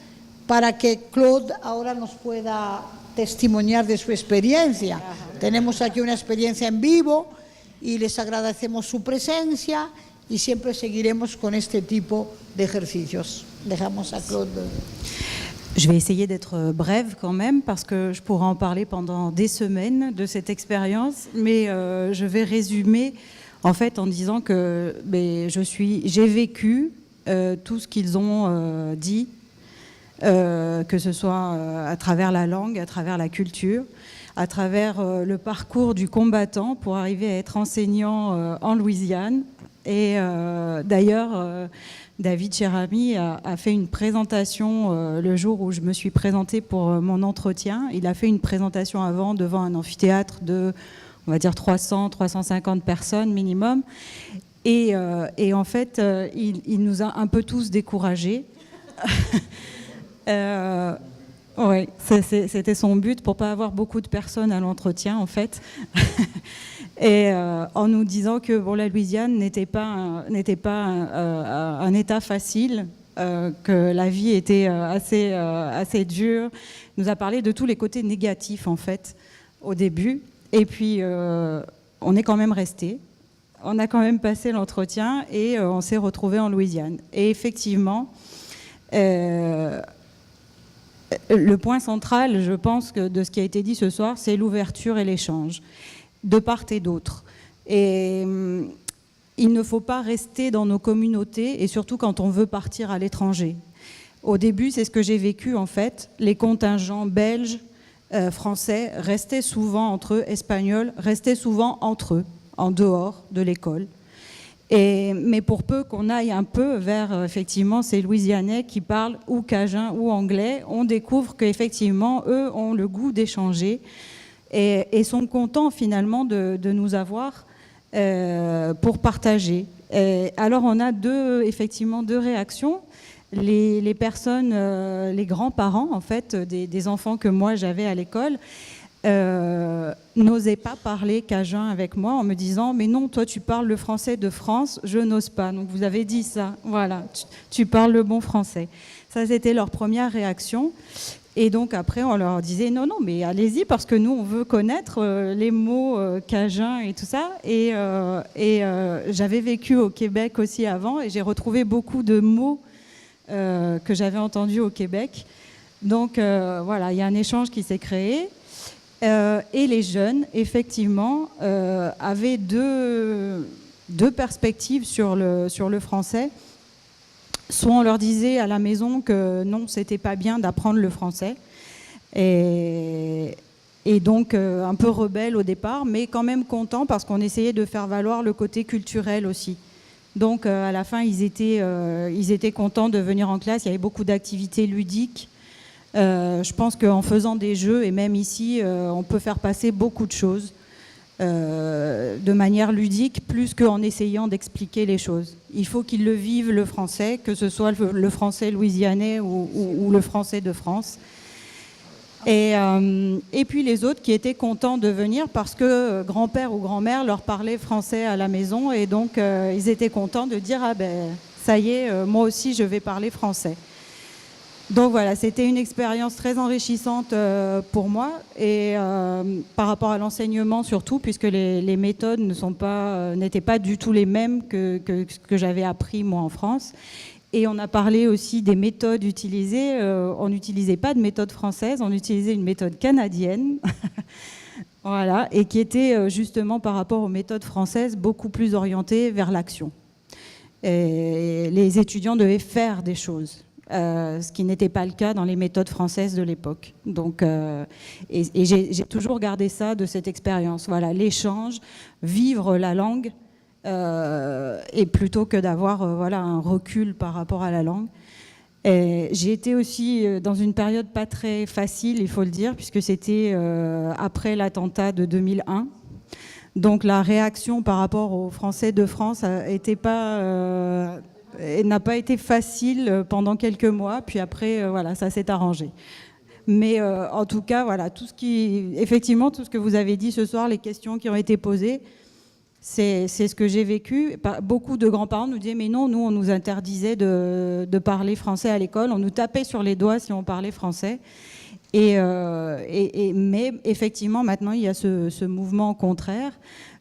para que Claude ahora nos pueda testimoniar de su experiencia. Tenemos aquí una experiencia en vivo y les agradecemos su presencia y siempre seguiremos con este tipo de ejercicios. Dejamos a Claude.
Je vais essayer d'être brève quand même parce que je pourrais en parler pendant des semaines de cette expérience, mais je vais résumer en fait en disant que j'ai vécu tout ce qu'ils ont dit, que ce soit à travers la langue, à travers la culture, à travers le parcours du combattant pour arriver à être enseignant en Louisiane. Et d'ailleurs, David Cherami a fait une présentation le jour où je me suis présentée pour mon entretien. Il a fait une présentation avant devant un amphithéâtre de, on va dire, 300-350 personnes minimum. Et en fait, il nous a un peu tous découragés. Oui, c'était son but pour pas avoir beaucoup de personnes à l'entretien en fait. Et en nous disant que bon, la Louisiane n'était pas un État facile, que la vie était assez dure. Il nous a parlé de tous les côtés négatifs en fait au début. Et puis on est quand même resté. On a quand même passé l'entretien et on s'est retrouvés en Louisiane. Et effectivement, le point central, je pense, de ce qui a été dit ce soir, c'est l'ouverture et l'échange, de part et d'autre. Et il ne faut pas rester dans nos communautés, et surtout quand on veut partir à l'étranger. Au début, c'est ce que j'ai vécu en fait. Les contingents belges, français, restaient souvent entre eux, espagnols, restaient souvent entre eux, en dehors de l'école. Mais pour peu qu'on aille un peu vers effectivement ces Louisianais qui parlent ou cajun ou anglais, on découvre qu'effectivement eux ont le goût d'échanger et sont contents finalement de nous avoir pour partager. Alors on a effectivement deux réactions. Les personnes, les grands-parents en fait des enfants que moi j'avais à l'école, n'osait pas parler cajun avec moi en me disant mais non, toi tu parles le français de France, je n'ose pas. Donc vous avez dit ça, voilà, tu parles le bon français. Ça c'était leur première réaction. Et donc après on leur disait non mais allez-y parce que nous on veut connaître les mots cajun et tout ça. Et j'avais vécu au Québec aussi avant et j'ai retrouvé beaucoup de mots que j'avais entendus au Québec. Donc voilà, il y a un échange qui s'est créé. Et les jeunes, effectivement, avaient deux perspectives sur le français. Soit on leur disait à la maison que non, c'était pas bien d'apprendre le français. Et donc un peu rebelles au départ, mais quand même contents parce qu'on essayait de faire valoir le côté culturel aussi. Donc à la fin, ils étaient contents de venir en classe. Il y avait beaucoup d'activités ludiques. Je pense qu'en faisant des jeux, et même ici, on peut faire passer beaucoup de choses de manière ludique, plus qu'en essayant d'expliquer les choses. Il faut qu'ils le vivent, le français, que ce soit le français louisianais ou le français de France. Et puis les autres qui étaient contents de venir parce que grand-père ou grand-mère leur parlait français à la maison, et donc ils étaient contents de dire « Ah ben, ça y est, moi aussi je vais parler français ». Donc voilà, c'était une expérience très enrichissante pour moi et par rapport à l'enseignement surtout, puisque les méthodes n'étaient pas du tout les mêmes que ce que j'avais appris moi en France. Et on a parlé aussi des méthodes utilisées. On n'utilisait pas de méthode française, on utilisait une méthode canadienne. Voilà, et qui était justement par rapport aux méthodes françaises beaucoup plus orientée vers l'action. Et les étudiants devaient faire des choses. Ce qui n'était pas le cas dans les méthodes françaises de l'époque. Donc, et j'ai toujours gardé ça de cette expérience. Voilà, l'échange, vivre la langue, et plutôt que d'avoir un recul par rapport à la langue. J'ai été aussi dans une période pas très facile, il faut le dire, puisque c'était après l'attentat de 2001. Donc la réaction par rapport aux Français de France n'a pas été facile pendant quelques mois, puis après, voilà, ça s'est arrangé. Mais en tout cas, voilà, effectivement, tout ce que vous avez dit ce soir, les questions qui ont été posées, c'est ce que j'ai vécu. Beaucoup de grands-parents nous disaient, mais non, nous, on nous interdisait de parler français à l'école, on nous tapait sur les doigts si on parlait français. Mais effectivement, maintenant, il y a ce mouvement contraire.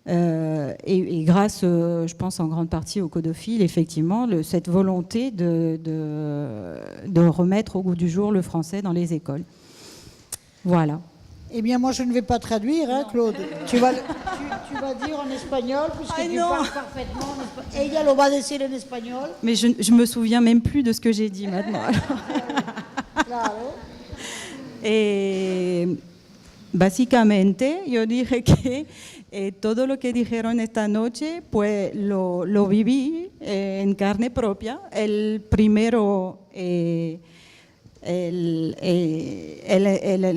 Et grâce, je pense en grande partie aux codophiles, effectivement, cette volonté de remettre au goût du jour le français dans les écoles. Voilà.
Eh bien, moi, je ne vais pas traduire, hein, Claude. Tu vas dire en espagnol, puisque tu parles parfaitement en espagnol. Ella lo va a decir en espagnol.
Mais je me souviens même plus de ce que j'ai dit maintenant.
Claro.
Básicamente, yo dije que todo lo que dijeron esta noche, pues lo viví en carne propia. El primero,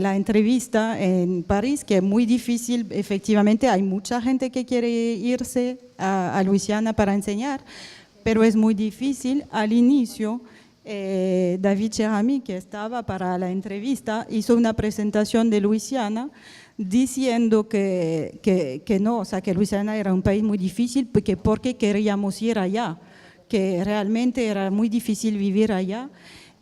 la entrevista en París, que es muy difícil, efectivamente, hay mucha gente que quiere irse a Luisiana para enseñar, pero es muy difícil al inicio. David Cherami, que estaba para la entrevista, hizo una presentación de Luisiana diciendo que no, o sea, que Luisiana era un país muy difícil porque queríamos ir allá, que realmente era muy difícil vivir allá,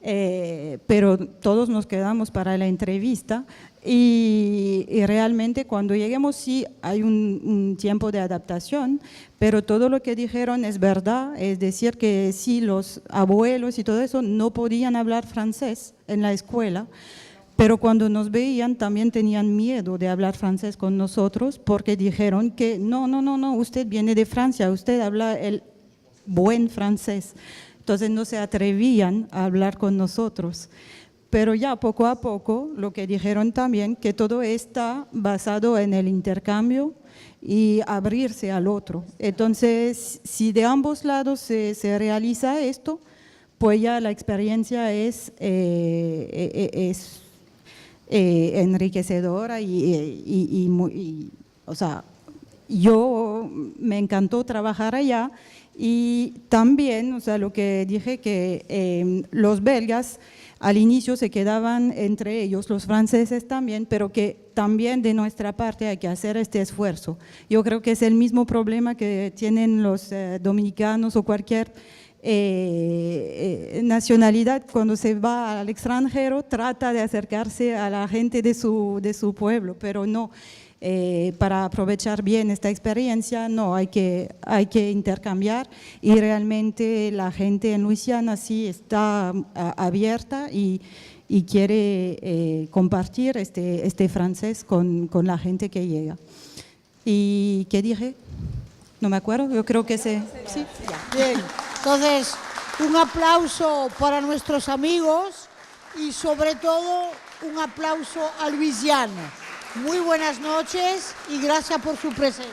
pero todos nos quedamos para la entrevista y realmente cuando lleguemos sí hay un tiempo de adaptación, pero todo lo que dijeron es verdad, es decir que sí, los abuelos y todo eso no podían hablar francés en la escuela, pero cuando nos veían también tenían miedo de hablar francés con nosotros porque dijeron que no, usted viene de Francia, usted habla el buen francés, entonces no se atrevían a hablar con nosotros. Pero ya poco a poco, lo que dijeron también, que todo está basado en el intercambio y abrirse al otro. Entonces, si de ambos lados se realiza esto, pues ya la experiencia es enriquecedora o sea, yo me encantó trabajar allá y también, o sea, lo que dije que los belgas al inicio se quedaban entre ellos, los franceses también, pero que también de nuestra parte hay que hacer este esfuerzo. Yo creo que es el mismo problema que tienen los dominicanos o cualquier nacionalidad cuando se va al extranjero, trata de acercarse a la gente de su pueblo, pero no. Para aprovechar bien esta experiencia, no, hay que intercambiar y realmente la gente en Luisiana sí está abierta y quiere compartir este francés con la gente que llega. ¿Y qué dije? No me acuerdo, yo creo que sí.
Bien, entonces un aplauso para nuestros amigos y sobre todo un aplauso a Luisiana. Muy buenas noches y gracias por su presencia.